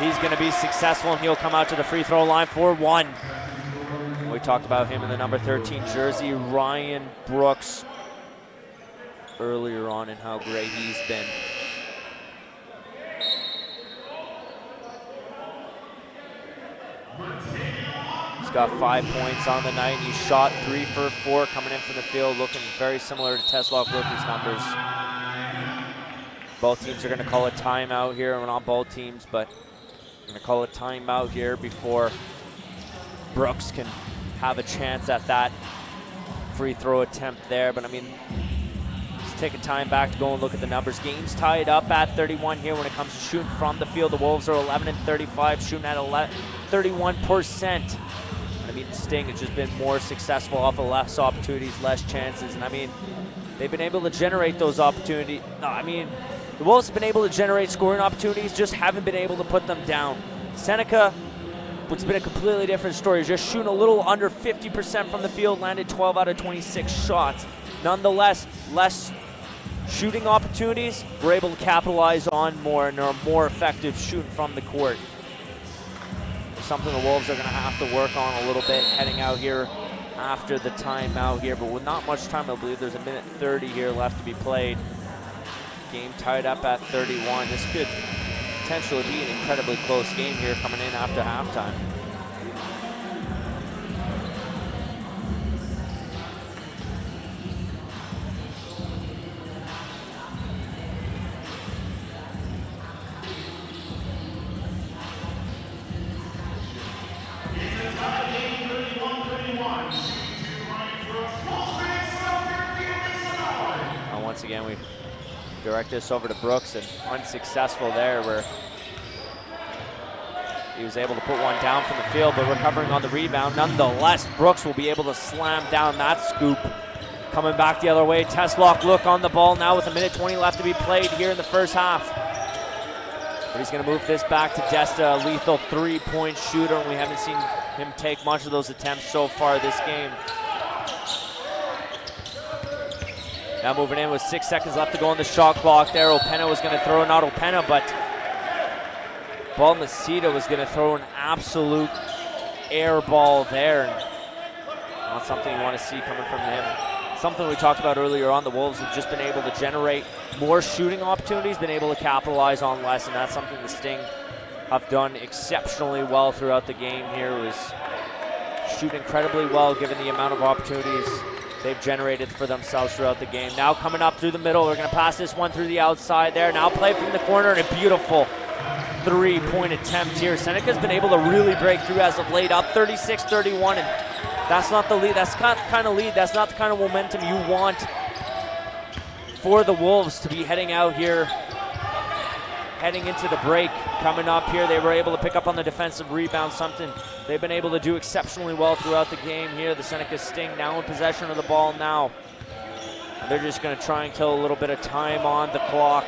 he's going to be successful, and he'll come out to the free throw line for 1. We talked about him in the number 13 jersey, Ryan Brooks, earlier on, and how great he's been. He's got 5 points on the night, and he's shot 3 for 4 coming in from the field, looking very similar to Tesla Lucas numbers. Both teams are going to call a timeout here. Well, not both teams, but going to call a timeout here before Brooks can have a chance at that free throw attempt there. But I mean, just take a time back to go and look at the numbers. Game's tied up at 31 here when it comes to shooting from the field. The Wolves are 11 and 35, shooting at 31%. I mean, Sting has just been more successful off of less opportunities, less chances, and I mean, they've been able to generate those opportunities. No, I mean, the Wolves have been able to generate scoring opportunities, just haven't been able to put them down. Seneca, it's been a completely different story. Just shooting a little under 50% from the field, landed 12 out of 26 shots. Nonetheless, less shooting opportunities, we're able to capitalize on more and are more effective shooting from the court. Something the Wolves are going to have to work on a little bit heading out here after the timeout here, but with not much time, I believe there's a minute 30 here left to be played. Game tied up at 31. This could potentially be an incredibly close game here coming in after halftime. Once again, we direct this over to Brooks, and unsuccessful there, where he was able to put one down from the field, but recovering on the rebound. Nonetheless, Brooks will be able to slam down that scoop. Coming back the other way, test lock look on the ball now with a minute 20 left to be played here in the first half. But he's going to move this back to Desta, a lethal three-point shooter, and we haven't seen him take much of those attempts so far this game. Now moving in with 6 seconds left to go on the shot clock there. Opena was going to throw, not Opena, but Balmaceda was going to throw an absolute air ball there. Not something you want to see coming from him. Something we talked about earlier on, the Wolves have just been able to generate more shooting opportunities, been able to capitalize on less, and that's something the Sting have done exceptionally well throughout the game here. Was shoot incredibly well given the amount of opportunities they've generated for themselves throughout the game. Now coming up through the middle, they're going to pass this one through the outside there. Now play from the corner, and a beautiful three-point attempt here. Seneca's been able to really break through as of late, up 36-31, and that's not the lead. That's not the kind of lead. That's not the kind of momentum you want for the Wolves to be heading out here, heading into the break. Coming up here, they were able to pick up on the defensive rebound, something they've been able to do exceptionally well throughout the game here. The Seneca Sting now in possession of the ball now. And they're just going to try and kill a little bit of time on the clock.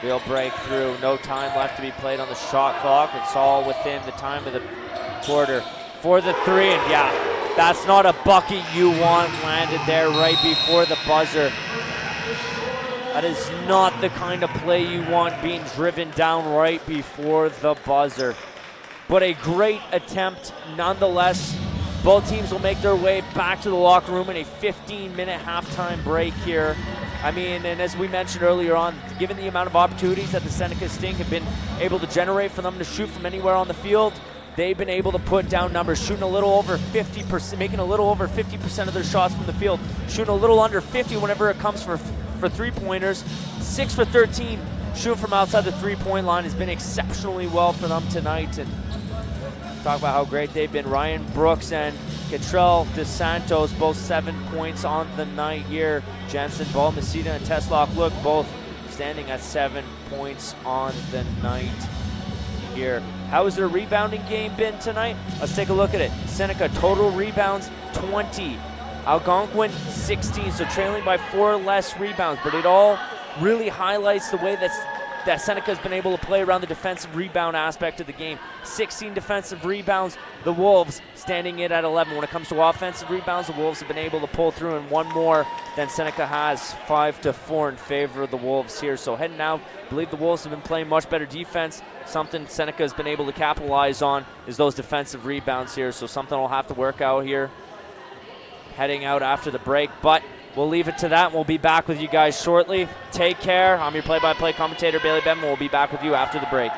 Real breakthrough. No time left to be played on the shot clock. It's all within the time of the quarter for the three. And yeah, that's not a bucket you want landed there right before the buzzer. That is not the kind of play you want being driven down right before the buzzer. But a great attempt nonetheless. Both teams will make their way back to the locker room in a 15-minute halftime break here. I mean, and as we mentioned earlier on, given the amount of opportunities that the Seneca Sting have been able to generate for them to shoot from anywhere on the field, they've been able to put down numbers, shooting a little over 50%, making a little over 50% of their shots from the field, shooting a little under 50 whenever it comes for three-pointers. 6 for 13 shooting from outside the three-point line has been exceptionally well for them tonight. And talk about how great they've been. Ryan Brooks and Catrell DeSantos, both 7 points on the night here. Jensen Ball, Messina, and Teslock look both standing at 7 points on the night here. How has their rebounding game been tonight? Let's take a look at it. Seneca, total rebounds, 20. Algonquin, 16, so trailing by 4 less rebounds. But it all really highlights the way that Seneca's been able to play around the defensive rebound aspect of the game. 16 defensive rebounds, the Wolves standing in at 11. When it comes to offensive rebounds, the Wolves have been able to pull through, and one more than Seneca has, 5-4 in favor of the Wolves here. So heading out, I believe the Wolves have been playing much better defense. Something Seneca has been able to capitalize on is those defensive rebounds here. So something will have to work out here heading out after the break, but we'll leave it to that. We'll be back with you guys shortly. Take care. I'm your play-by-play commentator, Bailey Benman. We'll be back with you after the break.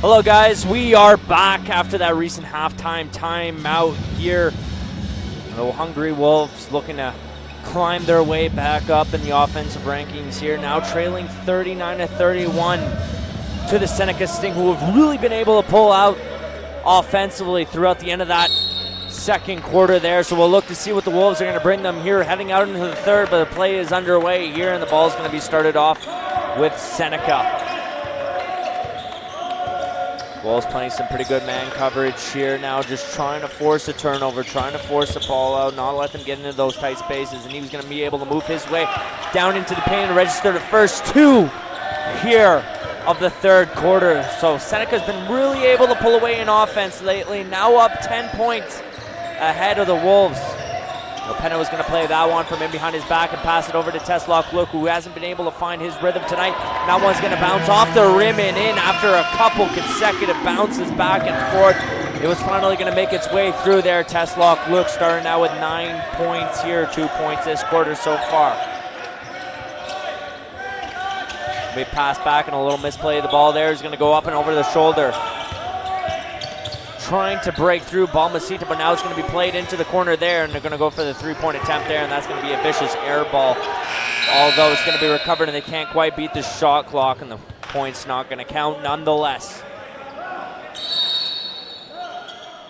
Hello guys, we are back after that recent halftime timeout here. The Hungry Wolves looking to climb their way back up in the offensive rankings here, now trailing 39-31 to the Seneca Sting, who have really been able to pull out offensively throughout the end of that second quarter there. So we'll look to see what the Wolves are going to bring them here heading out into the third, but the play is underway here and the ball is going to be started off with Seneca. Wolves playing some pretty good man coverage here now, just trying to force a turnover, trying to force the ball out, not let them get into those tight spaces, and he was going to be able to move his way down into the paint and register the first two here of the third quarter. So Seneca's been really able to pull away in offense lately, now up 10 points ahead of the Wolves. Opena was going to play that one from in behind his back and pass it over to Teslock Look, who hasn't been able to find his rhythm tonight. That one's going to bounce off the rim and in after a couple consecutive bounces back and forth. It was finally going to make its way through there. Teslock Look starting out with 9 points here, 2 points this quarter so far. We pass back and a little misplay of the ball there. He's going to go up and over the shoulder. Trying to break through Balmacita, but now it's going to be played into the corner there, and they're going to go for the three-point attempt there, and that's going to be a vicious air ball. Although it's going to be recovered, and they can't quite beat the shot clock, and the point's not going to count nonetheless.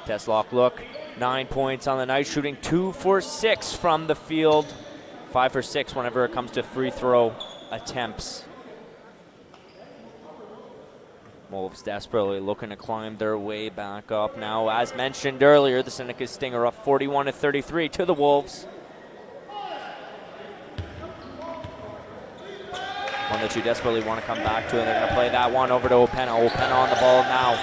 Teslock Look, 9 points on the night, shooting 2 for 6 from the field. 5 for 6 whenever it comes to free throw attempts. Wolves desperately looking to climb their way back up now. As mentioned earlier, the Seneca Sting are up 41-33 to the Wolves. One that you desperately want to come back to, and they're going to play that one over to Opena. Opena on the ball now.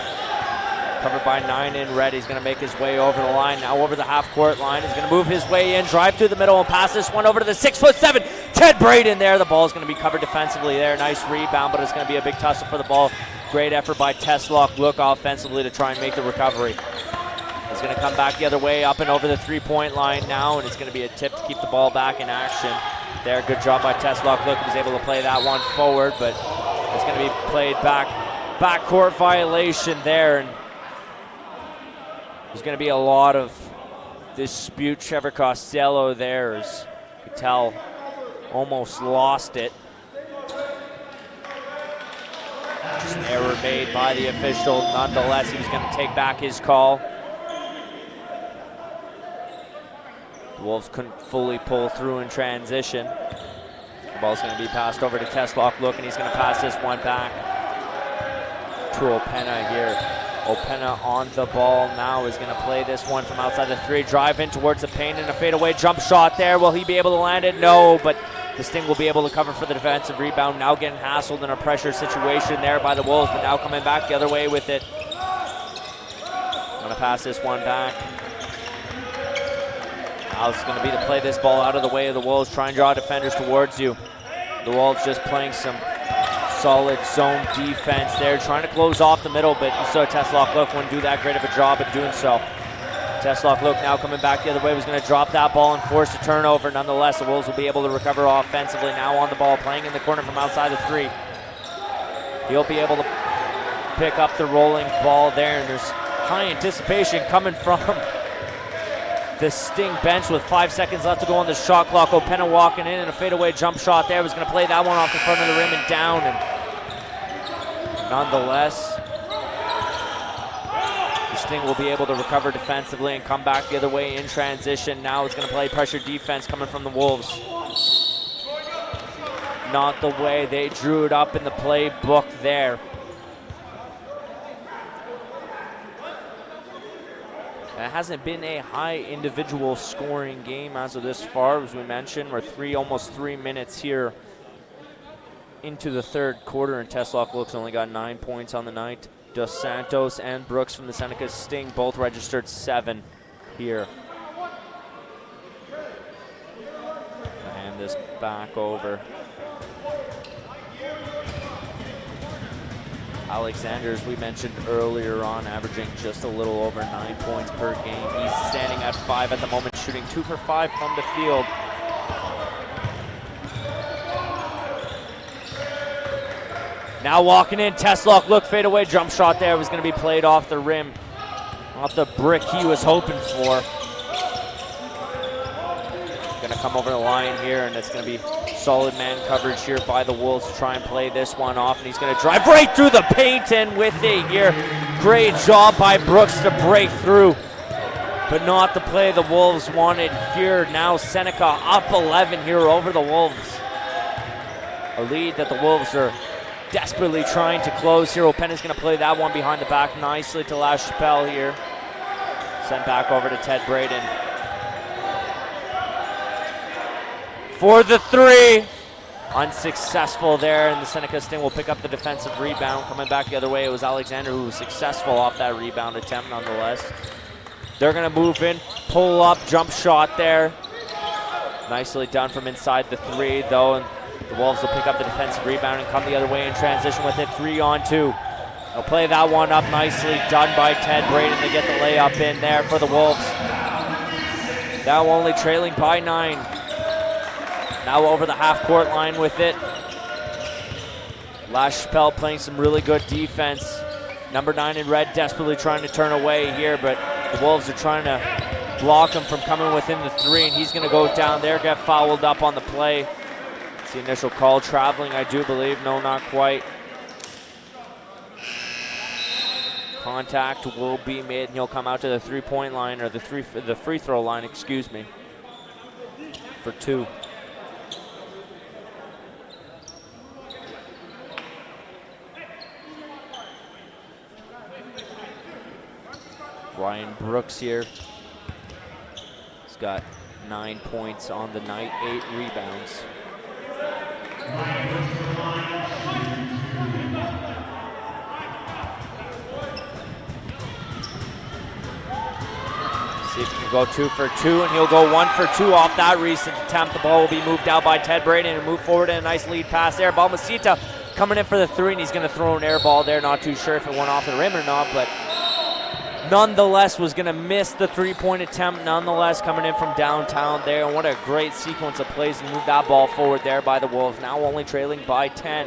Covered by 9 in red. He's going to make his way over the line. Now over the half-court line. He's going to move his way in, drive through the middle, and pass this one over to the 6'7" Ted Braden there. The ball's going to be covered defensively there. Nice rebound, but it's going to be a big tussle for the ball. Great effort by Teslock Look offensively to try and make the recovery. He's going to come back the other way, up and over the three-point line now, and it's going to be a tip to keep the ball back in action. There, good job by Teslock Look. He was able to play that one forward, but it's going to be played back. Backcourt violation there, and there's going to be a lot of dispute. Trevor Costello there, as you could tell, almost lost it. Just an error made by the official. Nonetheless, he was going to take back his call. The Wolves couldn't fully pull through in transition. The ball's going to be passed over to Teslock Look, and he's going to pass this one back to Opena here. Opena on the ball now is going to play this one from outside the three. Drive in towards the paint and a fadeaway jump shot there. Will he be able to land it? No, but the Sting will be able to cover for the defensive rebound. Now getting hassled in a pressure situation there by the Wolves, but now coming back the other way with it. I'm going to pass this one back. Now it's going to be to play this ball out of the way of the Wolves. Try and draw defenders towards you. The Wolves just playing some solid zone defense there, trying to close off the middle, but you saw Teslock Look wouldn't do that great of a job at doing so. Teslock Look now coming back the other way, was going to drop that ball and force a turnover. Nonetheless, the Wolves will be able to recover offensively now on the ball, playing in the corner from outside the three. He'll be able to pick up the rolling ball there, and there's high anticipation coming from the Sting bench with 5 seconds left to go on the shot clock. Opena walking in and a fadeaway jump shot there. Was going to play that one off the front of the rim and down, and nonetheless, the Sting will be able to recover defensively and come back the other way in transition. Now it's going to play pressure defense coming from the Wolves. Not the way they drew it up in the playbook there. It hasn't been a high individual scoring game as of this far. As we mentioned, we're almost 3 minutes here into the third quarter, and Teslock Look's only got 9 points on the night. Dos Santos and Brooks from the Seneca Sting both registered 7 here. I'll hand this back over. Alexander, as we mentioned earlier on, averaging just a little over 9 points per game. He's standing at 5 at the moment, shooting 2 for 5 from the field. Now walking in, Teslock, look, fade away, jump shot there was going to be played off the rim. Not the brick he was hoping for. Going to come over the line here, and it's going to be solid man coverage here by the Wolves to try and play this one off, and he's going to drive right through the paint and with it here. Great job by Brooks to break through, but not the play the Wolves wanted here. Now Seneca up 11 here over the Wolves. A lead that the Wolves are desperately trying to close here. Opena's going to play that one behind the back nicely to LaChapelle here. Sent back over to Ted Braden. For the three. Unsuccessful there, and the Seneca Sting will pick up the defensive rebound. Coming back the other way, it was Alexander who was successful off that rebound attempt nonetheless. They're going to move in, pull up, jump shot there. Nicely done from inside the three, though, and the Wolves will pick up the defensive rebound and come the other way in transition with it. 3-on-2. They'll play that one up nicely, done by Ted Braden to get the layup in there for the Wolves. Now only trailing by 9. Now over the half-court line with it. LaChapelle playing some really good defense. Number 9 in red desperately trying to turn away here, but the Wolves are trying to block him from coming within the 3, and he's going to go down there, get fouled up on the play. It's the initial call, traveling, I do believe. No, not quite. Contact will be made, and he'll come out to the three-point line, or the free throw line, excuse me, for 2. Ryan Brooks here. He's got 9 points on the night, 8 rebounds. See if he can go 2 for 2, and he'll go 1 for 2 off that recent attempt. The ball will be moved out by Ted Braden and move forward in a nice lead pass there. Balmacita coming in for the 3, and he's going to throw an air ball there. Not too sure if it went off the rim or not, but nonetheless was going to miss the 3-point attempt. Nonetheless, coming in from downtown there, and what a great sequence of plays to move that ball forward there by the Wolves. Now only trailing by 10.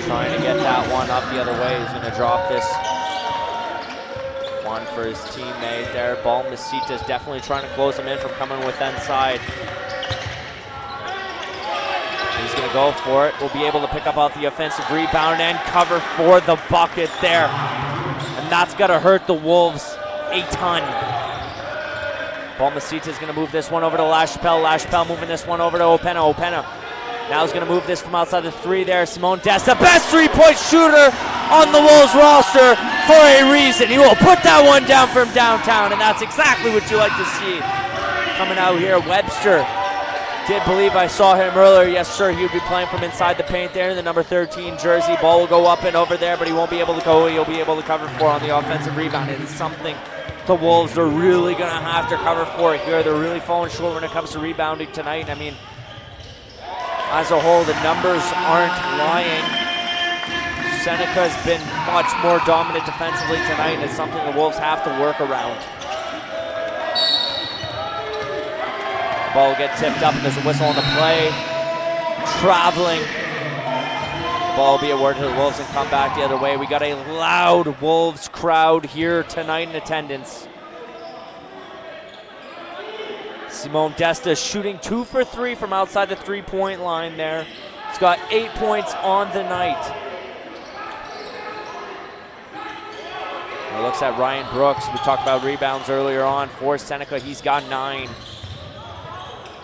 Trying to get that one up the other way. He's going to drop this one for his teammate there. Balmacita's definitely trying to close him in from coming with inside. He's going to go for it. We'll be able to pick up off the offensive rebound and cover for the bucket there. And that's going to hurt the Wolves a ton. Balmacita's going to move this one over to LaChapelle. LaChapelle moving this one over to Opena. Opena now he's going to move this from outside the 3 there. Simone Desta, best 3-point shooter on the Wolves roster for a reason. He will put that one down from downtown, and that's exactly what you like to see. Coming out here, Webster. Did believe I saw him earlier. Yes, sir, he would be playing from inside the paint there in the number 13 jersey. Ball will go up and over there, but he won't be able to go. He'll be able to cover for on the offensive rebound. It is something the Wolves are really going to have to cover for here. They're really falling short when it comes to rebounding tonight. I mean, as a whole, the numbers aren't lying. Seneca's been much more dominant defensively tonight, and it's something the Wolves have to work around. Ball will get tipped up, and there's a whistle on the play. Traveling. The ball will be awarded to the Wolves and come back the other way. We got a loud Wolves crowd here tonight in attendance. Simone Desta shooting 2 for 3 from outside the 3-point line there. He's got 8 points on the night. It looks at Ryan Brooks. We talked about rebounds earlier on for Seneca. He's got 9.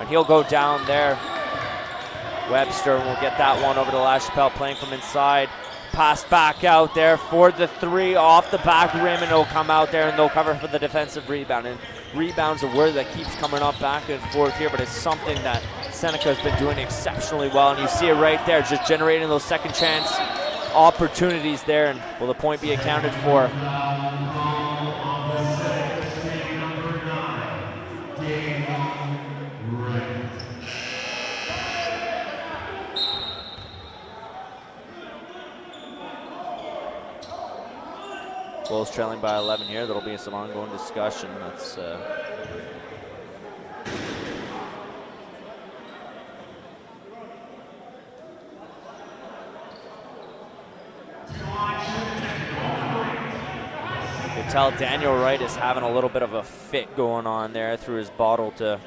And he'll go down there. Webster will get that one over to LaChapelle playing from inside. Pass back out there for the 3 off the back rim, and it'll come out there, and they'll cover for the defensive rebound. And rebounds a word that keeps coming up back and forth here, but it's something that Seneca has been doing exceptionally well. And you see it right there, just generating those second chance opportunities there. And will the point be accounted for? We'll Wolves trailing by 11 here. There'll be some ongoing discussion. That's you can tell Daniel Wright is having a little bit of a fit going on there through his bottle to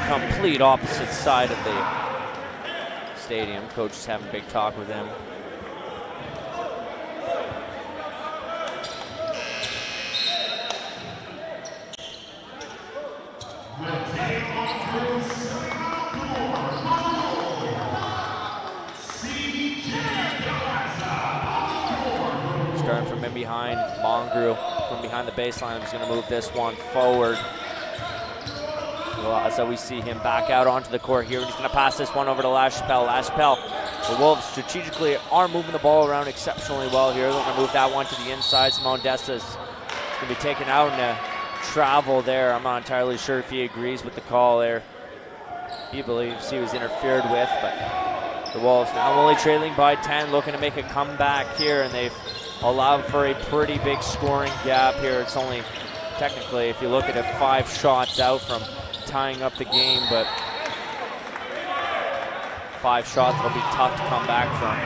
complete opposite side of the stadium. Coach is having a big talk with him. Starting from in behind, Mongru from behind the baseline is going to move this one forward. So we see him back out onto the court here. He's going to pass this one over to LaChapelle. LaChapelle, the Wolves strategically are moving the ball around exceptionally well here. They're going to move that one to the inside. Simone Desta's going to be taken out and travel there. I'm not entirely sure if he agrees with the call there. He believes he was interfered with, but the Wolves now only trailing by 10, looking to make a comeback here, and they've allowed for a pretty big scoring gap here. It's only technically, if you look at it, 5 shots out from tying up the game, but 5 shots that'll be tough to come back from.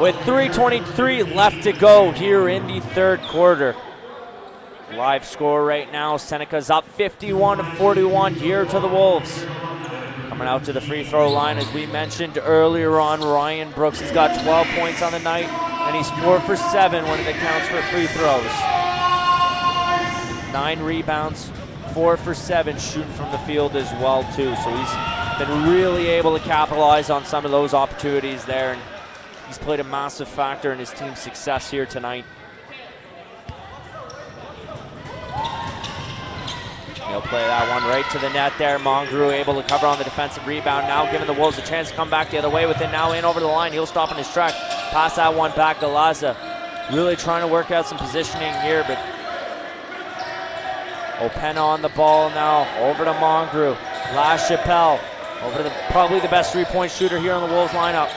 With 3:23 left to go here in the third quarter. Live score right now, Seneca's up 51-41 here to the Wolves. Coming out to the free throw line, as we mentioned earlier on, Ryan Brooks has got 12 points on the night, and he's 4 for 7 when it counts for free throws. 9 rebounds, 4 for 7 shooting from the field as well too. So he's been really able to capitalize on some of those opportunities there, and he's played a massive factor in his team's success here tonight. He'll play that one right to the net there. Mongru able to cover on the defensive rebound, now giving the Wolves a chance to come back the other way with it now in over the line. He'll stop in his track, pass that one back to Laza. Really trying to work out some positioning here, but Opena on the ball now, over to Mongru. LaChapelle, over to probably the best three-point shooter here on the Wolves lineup.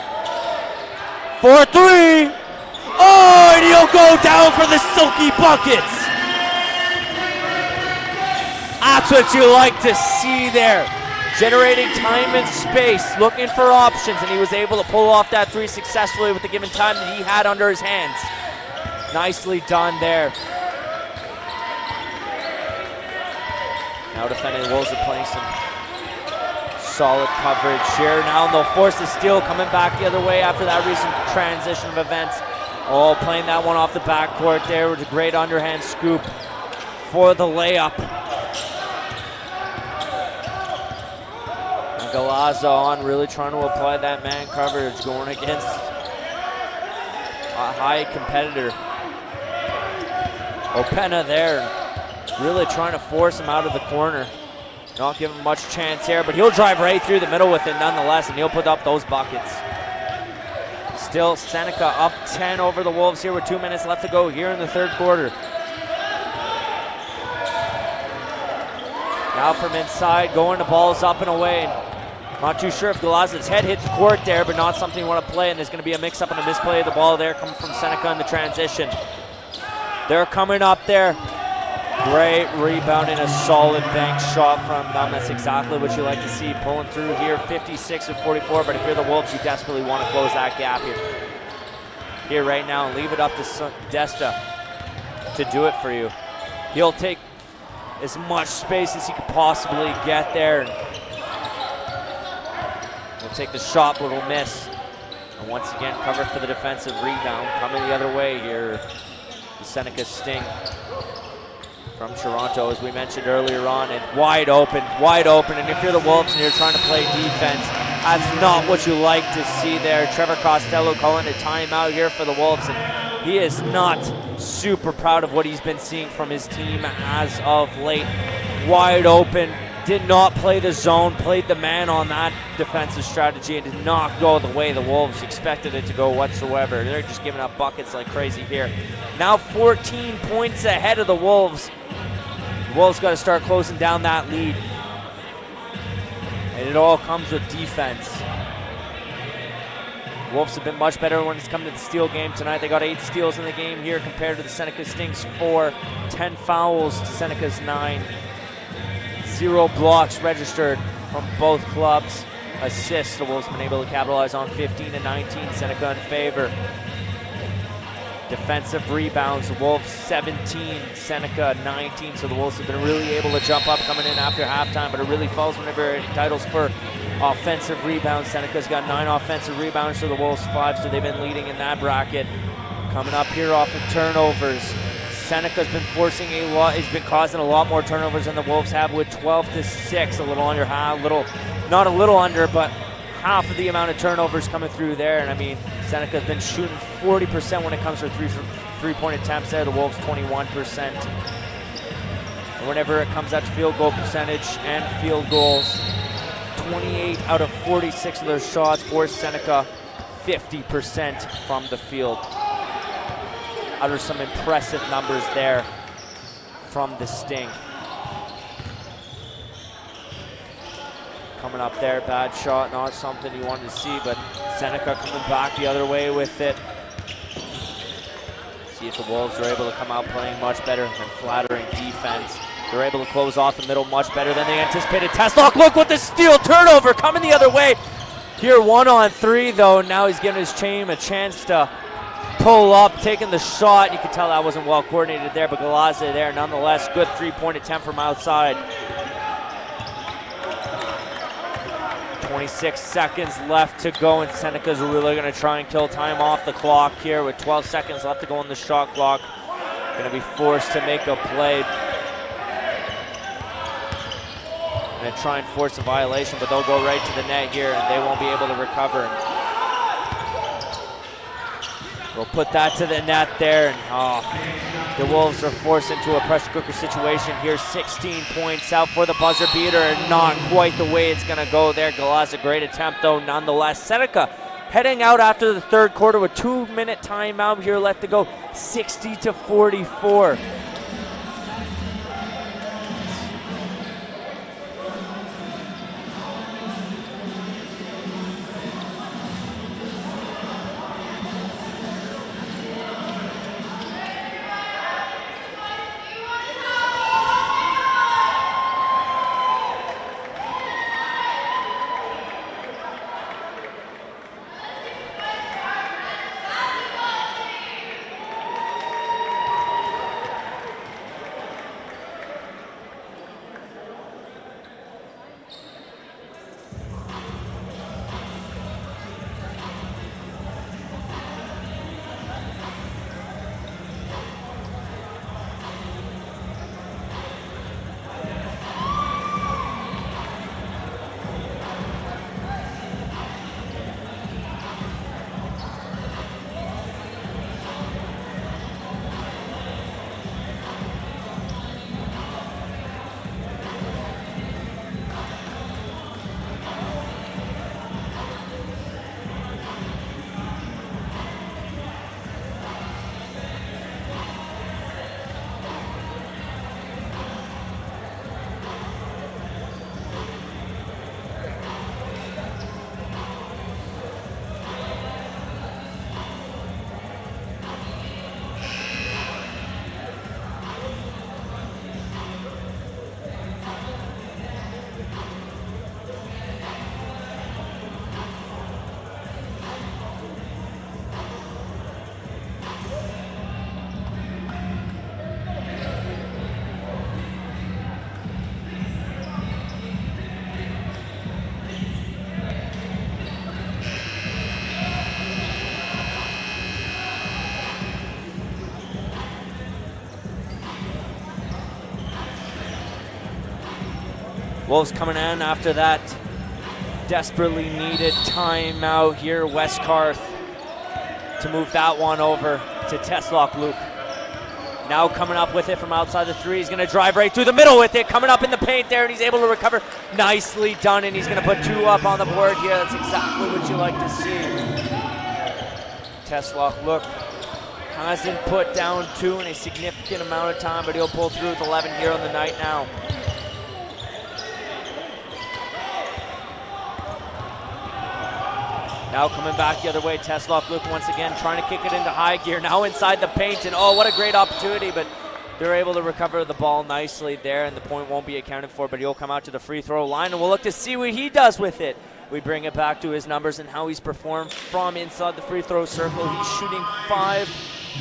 4-3! Oh, and he'll go down for the silky buckets! That's what you like to see there. Generating time and space, looking for options, and he was able to pull off that three successfully with the given time that he had under his hands. Nicely done there. Now defending the Wolves are playing some solid coverage here. Now they'll force the steal, coming back the other way after that recent transition of events. Oh, playing that one off the backcourt there with a great underhand scoop for the layup. Galazza on, really trying to apply that man coverage, going against a high competitor. Opena there, really trying to force him out of the corner. Not giving him much chance here, but he'll drive right through the middle with it nonetheless, and he'll put up those buckets. Still Seneca up 10 over the Wolves here with 2 minutes left to go here in the third quarter. Now from inside, going the balls up and away. Not too sure if Galazza's head hit the court there, but not something you want to play, and there's going to be a mix-up and a misplay of the ball there coming from Seneca in the transition. They're coming up there. Great rebound and a solid bank shot from them. That's exactly what you like to see, pulling through here, 56-44, but if you're the Wolves, you desperately want to close that gap here right now and leave it up to Desta to do it for you. He'll take as much space as he could possibly get there. He'll take the shot, but will miss. And once again, cover for the defensive rebound. Coming the other way here, the Seneca Sting from Toronto, as we mentioned earlier on, and wide open. And if you're the Wolves and you're trying to play defense, that's not what you like to see there. Trevor Costello calling a timeout here for the Wolves, and he is not super proud of what he's been seeing from his team as of late. Wide open. Did not play the zone, played the man on that defensive strategy, and did not go the way the Wolves expected it to go whatsoever. They're just giving up buckets like crazy here. Now 14 points ahead of the Wolves. The Wolves got to start closing down that lead. And it all comes with defense. Wolves have been much better when it's come to the steal game tonight. They got 8 steals in the game here compared to the Seneca Stinks 4. 10 fouls, Seneca's 9. 0 blocks registered from both clubs. Assists, the Wolves have been able to capitalize on 15 and 19, Seneca in favor. Defensive rebounds, the Wolves 17, Seneca 19, so the Wolves have been really able to jump up coming in after halftime, but it really falls whenever it titles for offensive rebounds. Seneca's got 9 offensive rebounds to the Wolves 5, so they've been leading in that bracket. Coming up here off of turnovers, Seneca's been forcing a lot, he's been causing a lot more turnovers than the Wolves have with 12-6, a little under half, not a little under, but half of the amount of turnovers coming through there. And I mean, Seneca's been shooting 40% when it comes to three-point attempts there, the Wolves 21%. And whenever it comes out to field goal percentage and field goals, 28 out of 46 of their shots for Seneca, 50% from the field. Utter some impressive numbers there from the Sting. Coming up there, bad shot, not something you wanted to see, but Seneca coming back the other way with it. See if the Wolves are able to come out playing much better and flattering defense. They're able to close off the middle much better than they anticipated. Teslock, look with the steal, turnover coming the other way. Here 1-on-3 though, now he's giving his team a chance to pull up, taking the shot. You can tell that wasn't well coordinated there, but Galaze there nonetheless. Good 3-point attempt from outside. 26 seconds left to go, and Seneca's really going to try and kill time off the clock here with 12 seconds left to go on the shot clock. Going to be forced to make a play. Going to try and force a violation, but they'll go right to the net here, and they won't be able to recover. We'll put that to the net there, and the Wolves are forced into a pressure cooker situation here. 16 points out for the buzzer beater, and not quite the way it's going to go there. Galas, a great attempt though nonetheless. Seneca heading out after the third quarter with 2-minute timeout here left to go, 60-44. Wolves coming in after that desperately needed timeout here. Westcarth to move that one over to Teslock Luke. Now coming up with it from outside the three. He's going to drive right through the middle with it. Coming up in the paint there, and he's able to recover. Nicely done, and he's going to put 2 up on the board here. That's exactly what you like to see. Teslock Luke hasn't put down 2 in a significant amount of time, but he'll pull through with 11 here on the night now. Now coming back the other way, Teslock Luke once again trying to kick it into high gear. Now inside the paint, and oh, what a great opportunity, but they're able to recover the ball nicely there, and the point won't be accounted for, but he'll come out to the free throw line, and we'll look to see what he does with it. We bring it back to his numbers and how he's performed from inside the free throw circle. He's shooting 5,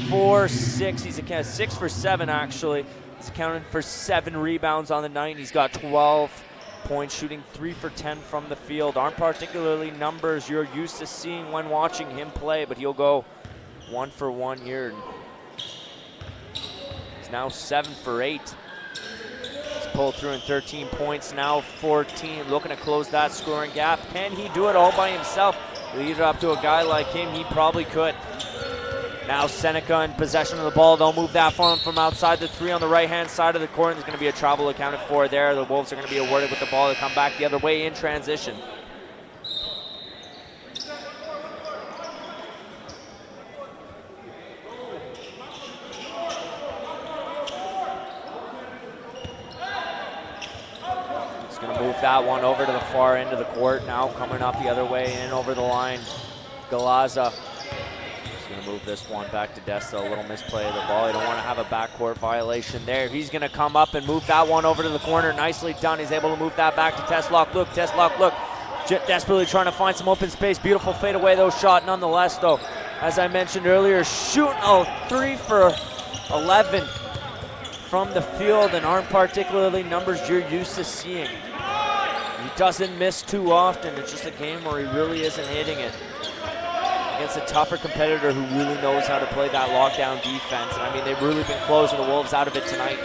4, 6. He's 6 for 7 actually. He's accounted for 7 rebounds on the night. He's got 12 points, shooting 3 for 10 from the field. Aren't particularly numbers you're used to seeing when watching him play, but he'll go 1 for 1 here. He's now 7 for 8. He's pulled through in 13 points, now 14, looking to close that scoring gap. Can he do it all by himself? Lead it up to a guy like him, he probably could. Now Seneca in possession of the ball. They'll move that for him from outside the 3 on the right-hand side of the court. There's going to be a travel accounted for there. The Wolves are going to be awarded with the ball to come back the other way in transition. He's going to move that one over to the far end of the court. Now coming up the other way in over the line. Galaza. Going to move this one back to Desta. A little misplay of the ball. You don't want to have a backcourt violation there. He's going to come up and move that one over to the corner. Nicely done. He's able to move that back to Teslock Luke. Teslock Luke desperately trying to find some open space. Beautiful fadeaway though shot nonetheless though. As I mentioned earlier, shooting 3 for 11 from the field, and aren't particularly numbers you're used to seeing. He doesn't miss too often. It's just a game where he really isn't hitting it against a tougher competitor who really knows how to play that lockdown defense. And I mean, they've really been closing the Wolves out of it tonight.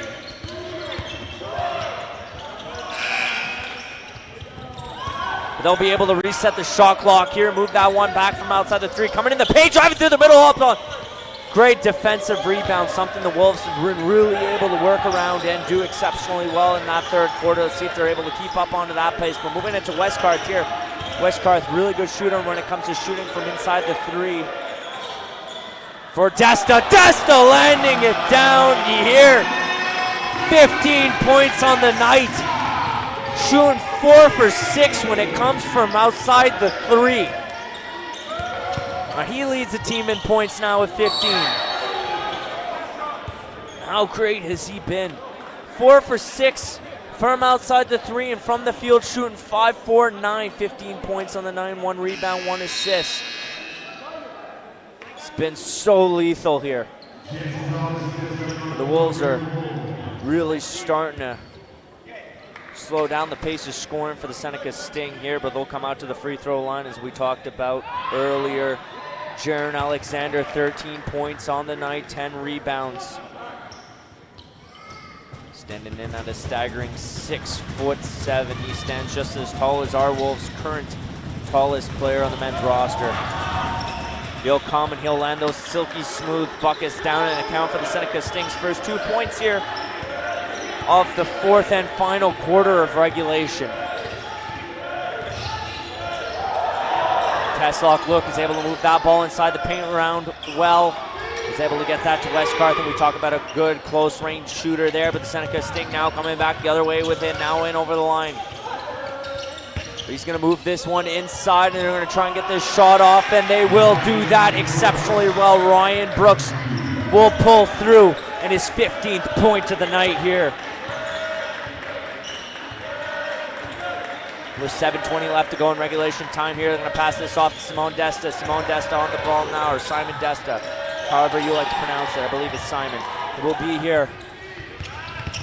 But they'll be able to reset the shot clock here, move that one back from outside the 3, coming in the paint, driving through the middle, up on. Great defensive rebound, something the Wolves have been really able to work around and do exceptionally well in that third quarter. Let's see if they're able to keep up onto that pace. But moving into Westcarth here. Westcarth, really good shooter when it comes to shooting from inside the 3. For Desta. Desta landing it down here. 15 points on the night. Shooting 4 for 6 when it comes from outside the 3. Now he leads the team in points now with 15. How great has he been? 4 for 6. From outside the 3 and from the field shooting 5, 4, 9, 15 points on the 9, 1 rebound, 1 assist. It's been so lethal here. The Wolves are really starting to slow down the pace of scoring for the Seneca Sting here, but they'll come out to the free throw line as we talked about earlier. Jaron Alexander, 13 points on the night, 10 rebounds. Standing in at a staggering 6'7". He stands just as tall as our Wolves' current tallest player on the men's roster. He'll come and he'll land those silky smooth buckets down and account for the Seneca Sting's first 2 points here of the 4th and final quarter of regulation. Teslock Luke is able to move that ball inside the paint around well. He's able to get that to Westcarth, and we talk about a good close-range shooter there, but the Seneca Sting now coming back the other way with it, now in over the line. He's going to move this one inside, and they're going to try and get this shot off, and they will do that exceptionally well. Ryan Brooks will pull through, and his 15th point of the night here. With 7:20 left to go in regulation time here, they're going to pass this off to Simone Desta. Simone Desta on the ball now, or Simon Desta. However you like to pronounce it, I believe it's Simon. It will be here.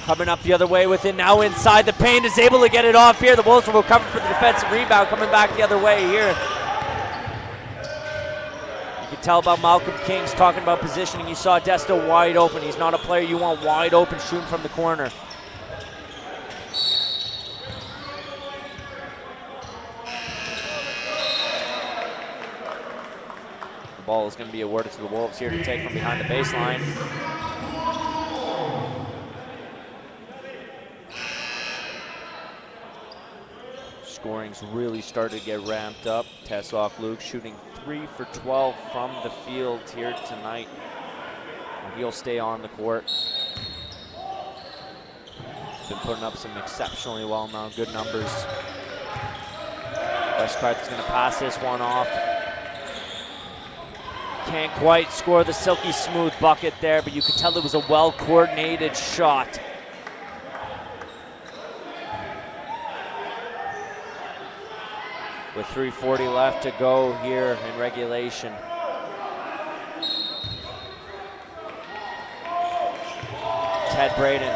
Coming up the other way with it, now inside the paint, is able to get it off here. The Wolves will cover for the defensive rebound, coming back the other way here. You can tell about Malcolm King's talking about positioning. You saw Desta wide open. He's not a player you want wide open shooting from the corner. The ball is going to be awarded to the Wolves here to take from behind the baseline. Scoring's really started to get ramped up. Teslock Luke shooting 3 for 12 from the field here tonight. He'll stay on the court. He's been putting up some exceptionally well now, good numbers. Westcarth is going to pass this one off. Can't quite score the silky smooth bucket there, but you could tell it was a well-coordinated shot. With 3:40 left to go here in regulation. Ted Braden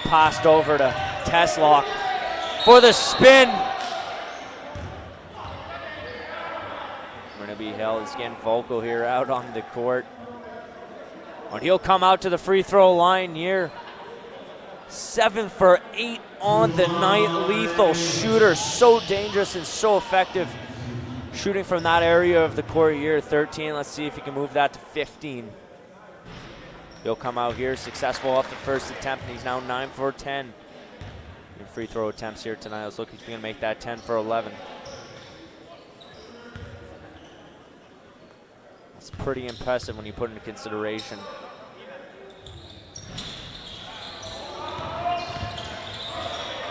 passed over to Teslock for the spin. Burnaby Hill is getting vocal here out on the court. And he'll come out to the free throw line here. 7 for 8 on the night. Lethal shooter, so dangerous and so effective shooting from that area of the court here. 13, let's see if he can move that to 15. He'll come out here successful off the first attempt, and he's now 9 for 10 in free throw attempts here tonight. Let's look if he's gonna make that 10 for 11. That's pretty impressive when you put into consideration.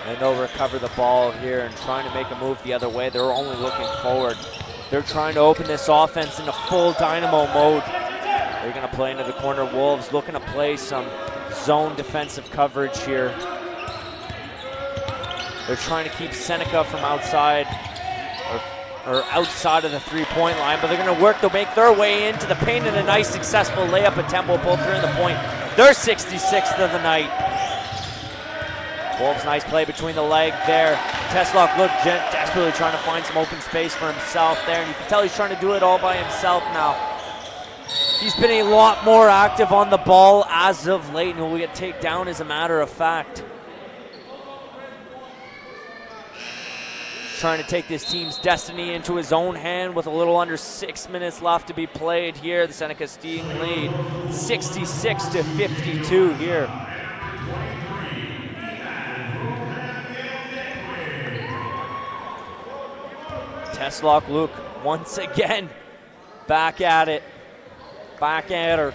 And they'll recover the ball here and trying to make a move the other way. They're only looking forward. They're trying to open this offense into full dynamo mode. They're gonna play into the corner. Wolves looking to play some zone defensive coverage here. They're trying to keep Seneca from outside or outside of the three-point line, but they're gonna work to make their way into the paint, and a nice successful layup attempt will pull through in the point. Their 66th of the night. Wolves, nice play between the leg there. Teslock looked desperately trying to find some open space for himself there, and you can tell he's trying to do it all by himself now. He's been a lot more active on the ball as of late, and will get taken down as a matter of fact. Trying to take this team's destiny into his own hand with a little under 6 minutes left to be played here. The Seneca Steam lead 66-52 here. Teslock Luke once again back at it. Back at her.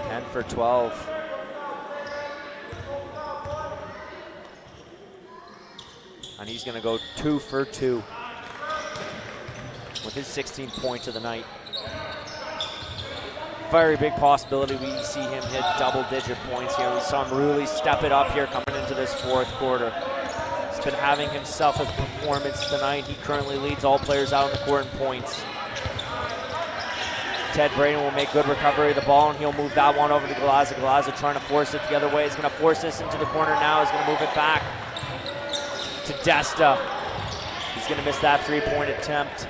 10 for 12. And he's going to go 2 for 2 with his 16th point of the night. Very big possibility we see him hit double-digit points here. We saw him really step it up here coming into this fourth quarter. He's been having himself a performance tonight. He currently leads all players out on the court in points. Ted Braden will make good recovery of the ball, and he'll move that one over to Glaza. Glaza trying to force it the other way. He's going to force this into the corner now. He's going to move it back to Desta. He's going to miss that three-point attempt.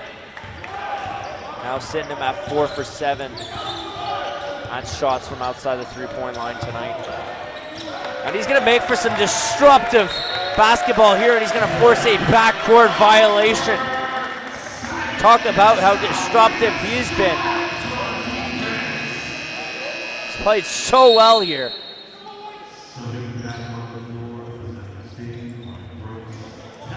Now sitting him at 4 for 7 on shots from outside the three-point line tonight. And he's going to make for some disruptive basketball here, and he's going to force a backcourt violation. Talk about how disruptive he's been. He's played so well here.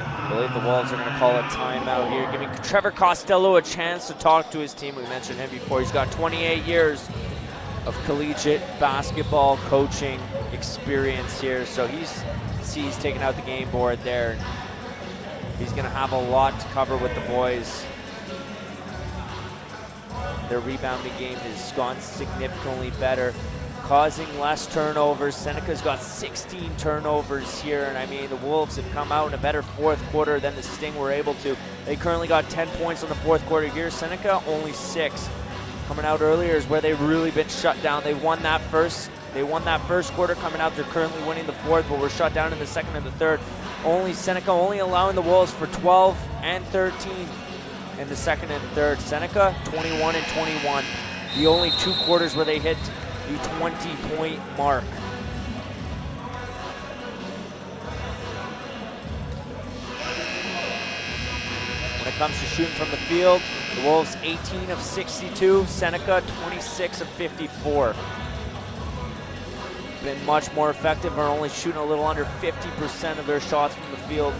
I believe the Wolves are going to call a timeout here, giving Trevor Costello a chance to talk to his team. We mentioned him before. He's got 28 years of collegiate basketball coaching experience here, so he's taking out the game board there. He's going to have a lot to cover with the boys. Their rebounding game has gone significantly better, causing less turnovers. Seneca's got 16 turnovers here, and I mean, the Wolves have come out in a better fourth quarter than the Sting were able to. They currently got 10 points in the fourth quarter here. Seneca only 6. Coming out earlier is where they've really been shut down. They won that first quarter coming out. They're currently winning the fourth, but were shut down in the second and the third. Seneca only allowing the Wolves for 12 and 13 in the second and third. Seneca 21 and 21. The only 2 quarters where they hit the 20-point mark. When it comes to shooting from the field, the Wolves 18 of 62, Seneca 26 of 54. Been much more effective, are only shooting a little under 50% of their shots from the field.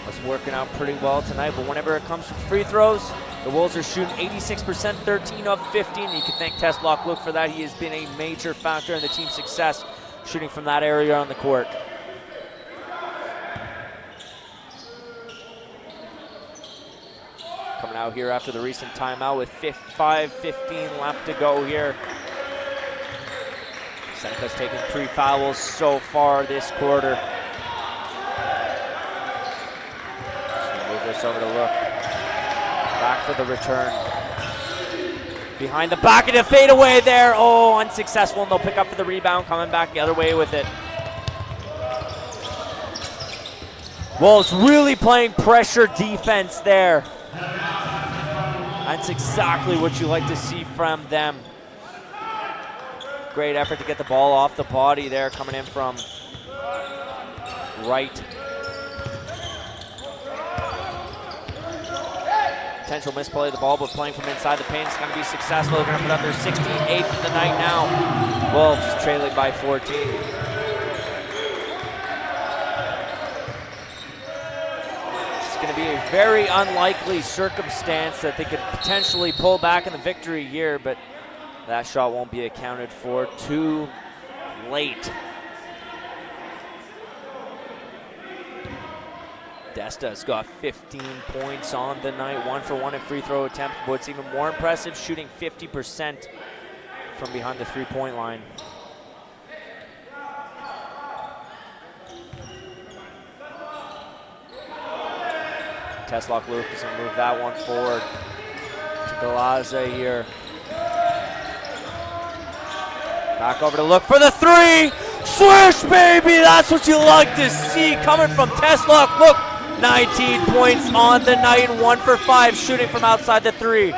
That's working out pretty well tonight, but whenever it comes to free throws, the Wolves are shooting 86%, 13 of 15. You can thank Teslock Luke for that. He has been a major factor in the team's success shooting from that area on the court. out here after the recent timeout with 5:15 left to go here. Seneca's taken 3 fouls so far this quarter. Move this over to Look. Back for the return. Behind the back and a fadeaway there. Oh, unsuccessful, and they'll pick up for the rebound, coming back the other way with it. Wolves really playing pressure defense there. That's exactly what you like to see from them. Great effort to get the ball off the body there, coming in from right. Potential misplay of the ball, but playing from inside the paint is going to be successful. They're going to put up their 16th of the night now. Wolves trailing by 14. It's going to be a very unlikely circumstance that they could potentially pull back in the victory here, but that shot won't be accounted for. Too late. Desta's got 15 points on the night, 1 for 1 in free throw attempts. But what's even more impressive, shooting 50% from behind the 3-point line. Teslock Lucas will move that one forward to Galaza here. Back over to Look for the 3. Swish, baby! That's what you like to see coming from Teslock. Look, 19 points on the night, 1 for 5 shooting from outside the 3.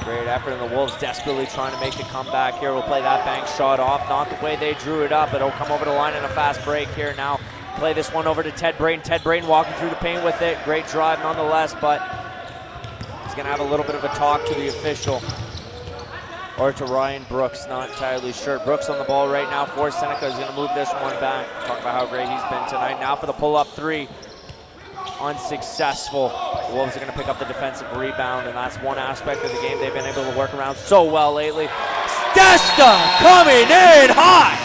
Great effort, and the Wolves desperately trying to make the comeback here. We'll play that bank shot off, not the way they drew it up, but it'll come over the line in a fast break here now. Play this one over to Ted Brayton. Ted Brayton walking through the paint with it. Great drive nonetheless, but he's going to have a little bit of a talk to the official. Or to Ryan Brooks, not entirely sure. Brooks on the ball right now for Seneca. Is going to move this one back. Talk about how great he's been tonight. Now for the pull-up 3. Unsuccessful. The Wolves are going to pick up the defensive rebound, and that's one aspect of the game they've been able to work around so well lately. Stesta coming in hot!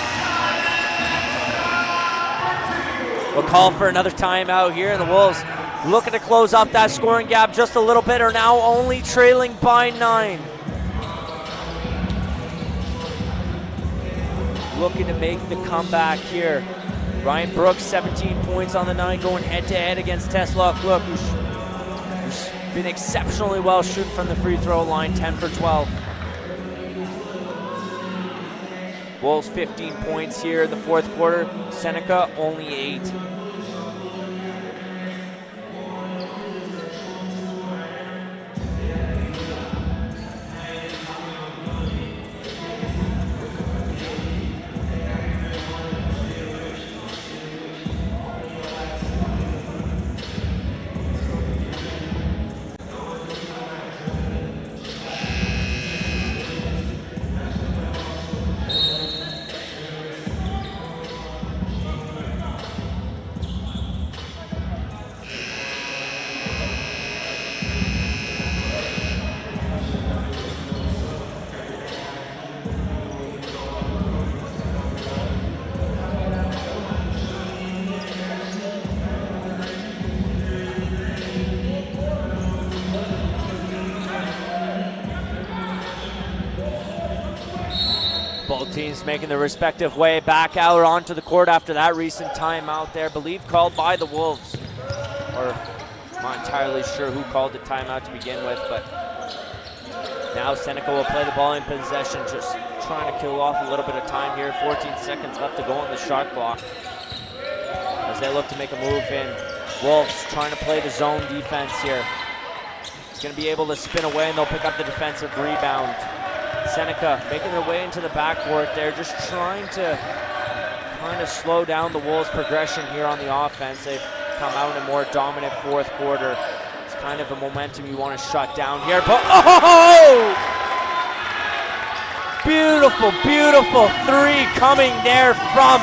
We'll call for another timeout here, and the Wolves looking to close up that scoring gap just a little bit, are now only trailing by 9. Looking to make the comeback here. Ryan Brooks, 17 points on the night, going head-to-head against Teslock Look, who's been exceptionally well shooting from the free throw line, 10 for 12. Wolves 15 points here in the fourth quarter. Seneca only 8. Both teams making their respective way back out onto the court after that recent timeout there. Believe called by the Wolves. Or I'm not entirely sure who called the timeout to begin with, but now Seneca will play the ball in possession, just trying to kill off a little bit of time here. 14 seconds left to go on the shot clock as they look to make a move in. Wolves trying to play the zone defense here. He's going to be able to spin away, and they'll pick up the defensive rebound. Seneca making their way into the backcourt there, just trying to kind of slow down the Wolves' progression here on the offense. They've come out in a more dominant fourth quarter. It's kind of a momentum you want to shut down here, but oh! Beautiful, beautiful 3 coming there from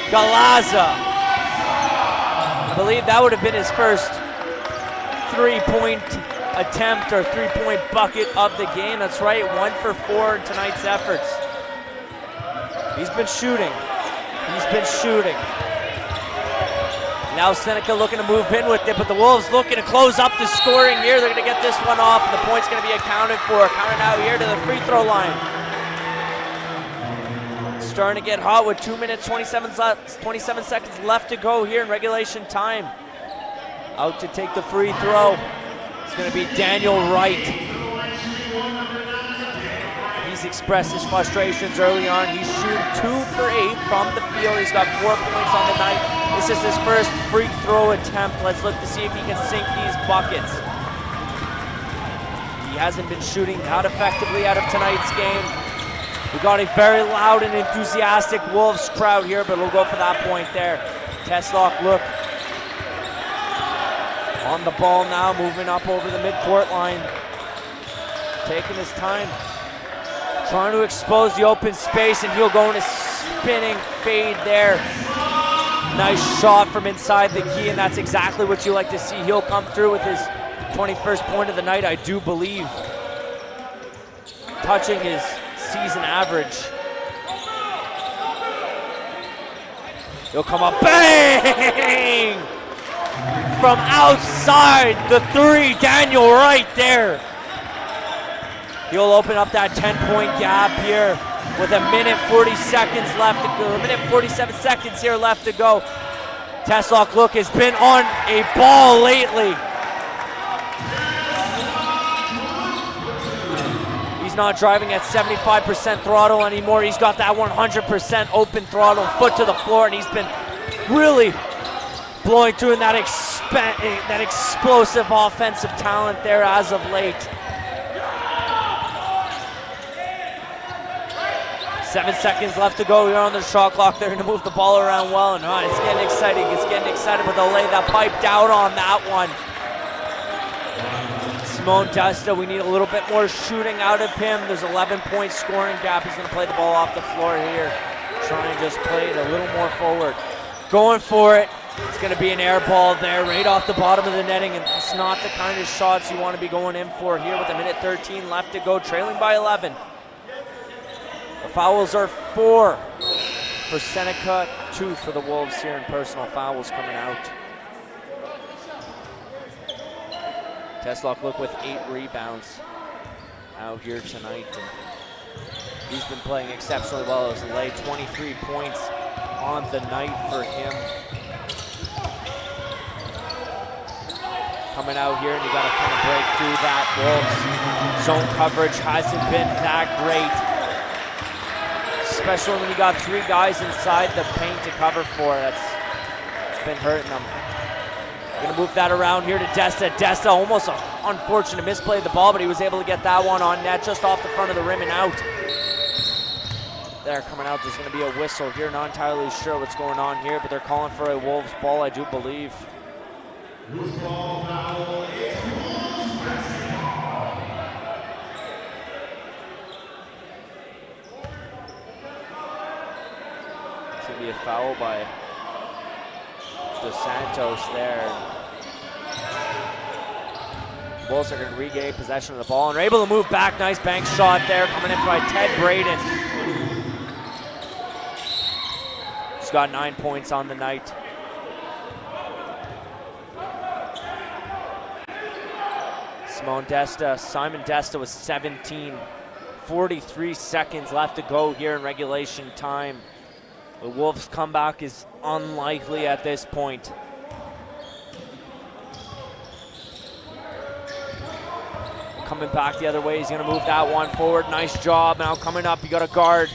Galaza. I believe that would have been his first 3-point attempt or 3-point bucket of the game. That's right, 1 for 4 in tonight's efforts. He's been shooting. He's been shooting. Now Seneca looking to move in with it, but the Wolves looking to close up the scoring here. They're going to get this one off, and the point's going to be accounted for. Coming out here to the free throw line. Starting to get hot with 2 minutes, 27 seconds left to go here in regulation time. Out to take the free throw. It's going to be Daniel Wright. He's expressed his frustrations early on. He's shooting 2 for 8 from the field. He's got 4 points on the night. This is his first free throw attempt. Let's look to see if he can sink these buckets. He hasn't been shooting that effectively out of tonight's game. We got a very loud and enthusiastic Wolves crowd here, but we'll go for that point there. Teslock look on the ball now, moving up over the midcourt line. Taking his time. Trying to expose the open space, and he'll go in a spinning fade there. Nice shot from inside the key, and that's exactly what you like to see. He'll come through with his 21st point of the night, I do believe. Touching his season average. He'll come up, bang! From outside the 3, Daniel Wright there. He'll open up that 10-point gap here with a minute 40 seconds left to go. A minute 47 seconds here left to go. Teslock look has been on a ball lately. He's not driving at 75% throttle anymore. He's got that 100% open throttle, foot to the floor, and he's been really blowing through in that explosive offensive talent there as of late. 7 seconds left to go here on the shot clock. They're going to move the ball around well, and it's getting exciting. It's getting exciting, but they'll lay that pipe down on that one. Simone Desta, we need a little bit more shooting out of him. There's 11-point scoring gap. He's going to play the ball off the floor here. Try and just play it a little more forward. Going for it. It's going to be an air ball there right off the bottom of the netting, and that's not the kind of shots you want to be going in for here with a minute 13 left to go, trailing by 11. The fouls are 4 for Seneca, 2 for the Wolves here in personal fouls coming out. Teslock look with 8 rebounds out here tonight, and he's been playing exceptionally well as late. 23 points on the night for him. Coming out here, and you got to kind of break through that. Wolves zone coverage hasn't been that great, especially when you got 3 guys inside the paint to cover for. It's been hurting them. Gonna move that around here to Desta. Desta almost an unfortunate misplay of the ball, but he was able to get that one on net just off the front of the rim and out. They're coming out. There's gonna be a whistle here. Not entirely sure what's going on here, but they're calling for a Wolves ball, I do believe. It's gonna be a foul by Dos Santos there. Wolves are going to regain possession of the ball and are able to move back. Nice bank shot there coming in by Ted Braden. He's got 9 points on the night. Simon Desta with 17. 43 seconds left to go here in regulation time. The Wolves' comeback is unlikely at this point. Coming back the other way, he's gonna move that one forward. Nice job. Now coming up, you got a guard.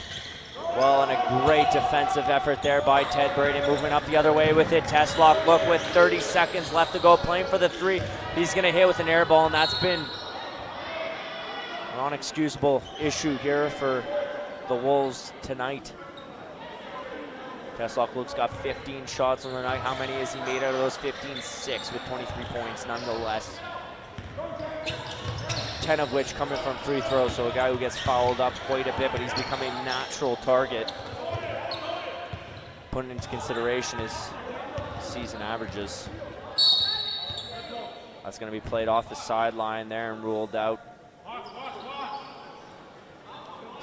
Well, and a great defensive effort there by Ted Braden. Moving up the other way with it. Teslock look with 30 seconds left to go, playing for the 3. He's gonna hit with an air ball, and that's been an unexcusable issue here for the Wolves tonight. Teslock Luke's got 15 shots on the night. How many has he made out of those 15? 6 with 23 points nonetheless. 10 of which coming from free throws, so a guy who gets fouled up quite a bit, but he's become a natural target. Putting into consideration his season averages. That's going to be played off the sideline there and ruled out.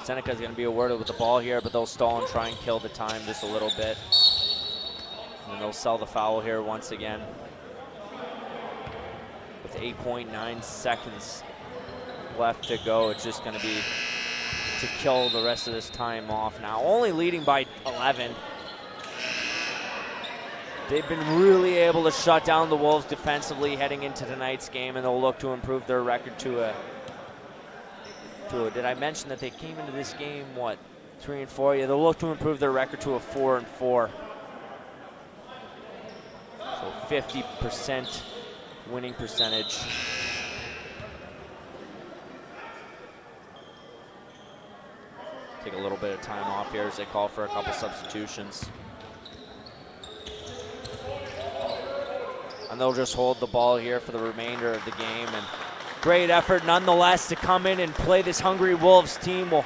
Seneca's going to be awarded with the ball here, but they'll stall and try and kill the time just a little bit. And they'll sell the foul here once again. With 8.9 seconds left to go, it's just going to be to kill the rest of this time off now. Only leading by 11. They've been really able to shut down the Wolves defensively heading into tonight's game, and they'll look to improve their record to a did I mention that they came into this game, what, 3-4? Yeah, they'll look to improve their record to a 4-4. So 50% winning percentage. Take a little bit of time off here as they call for a couple substitutions. And they'll just hold the ball here for the remainder of the game. And great effort nonetheless to come in and play this hungry Wolves team. Will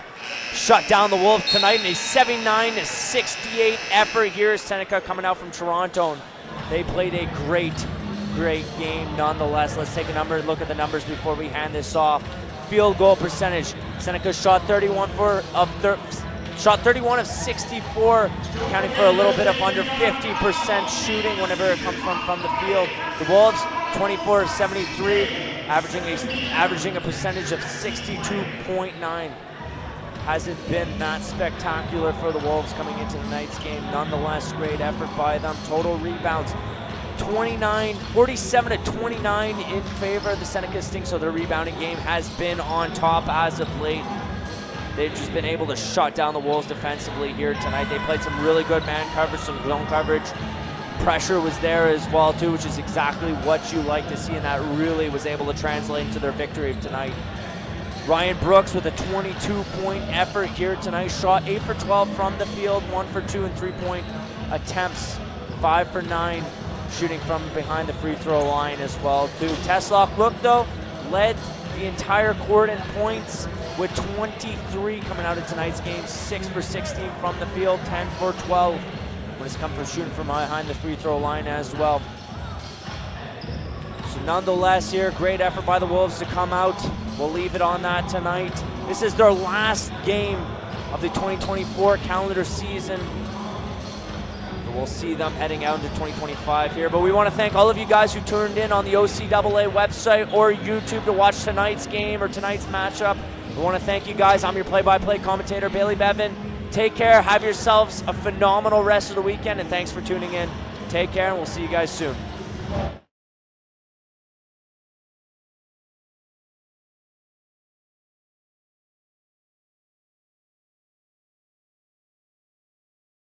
shut down the Wolves tonight in a 79-68 effort here. Seneca coming out from Toronto. And they played a great game nonetheless. Let's take a look at the numbers before we hand this off. Field goal percentage. Seneca shot 31 of 64, accounting for a little bit of under 50% shooting whenever it comes from the field. The Wolves, 24 of 73, averaging a percentage of 62.9. Hasn't been that spectacular for the Wolves coming into tonight's game. Nonetheless, great effort by them. Total rebounds, 47 to 29 in favor of the Seneca Sting, so their rebounding game has been on top as of late. They've just been able to shut down the Wolves defensively here tonight. They played some really good man coverage, some zone coverage. Pressure was there as well too, which is exactly what you like to see, and that really was able to translate into their victory tonight. Ryan Brooks with a 22-point effort here tonight. Shot 8 for 12 from the field, 1 for 2 in 3-point attempts, 5 for 9 shooting from behind the free throw line as well too. Teslock look though, led the entire court in points with 23 coming out of tonight's game. 6 for 16 from the field, 10 for 12 when it's come from shooting from behind the free throw line as well. So nonetheless here, great effort by the Wolves to come out. We'll leave it on that tonight. This is their last game of the 2024 calendar season. We'll see them heading out into 2025 here. But we want to thank all of you guys who turned in on the OCAA website or YouTube to watch tonight's game or tonight's matchup. We want to thank you guys. I'm your play-by-play commentator, Bailey Bevan. Take care. Have yourselves a phenomenal rest of the weekend, and thanks for tuning in. Take care, and we'll see you guys soon.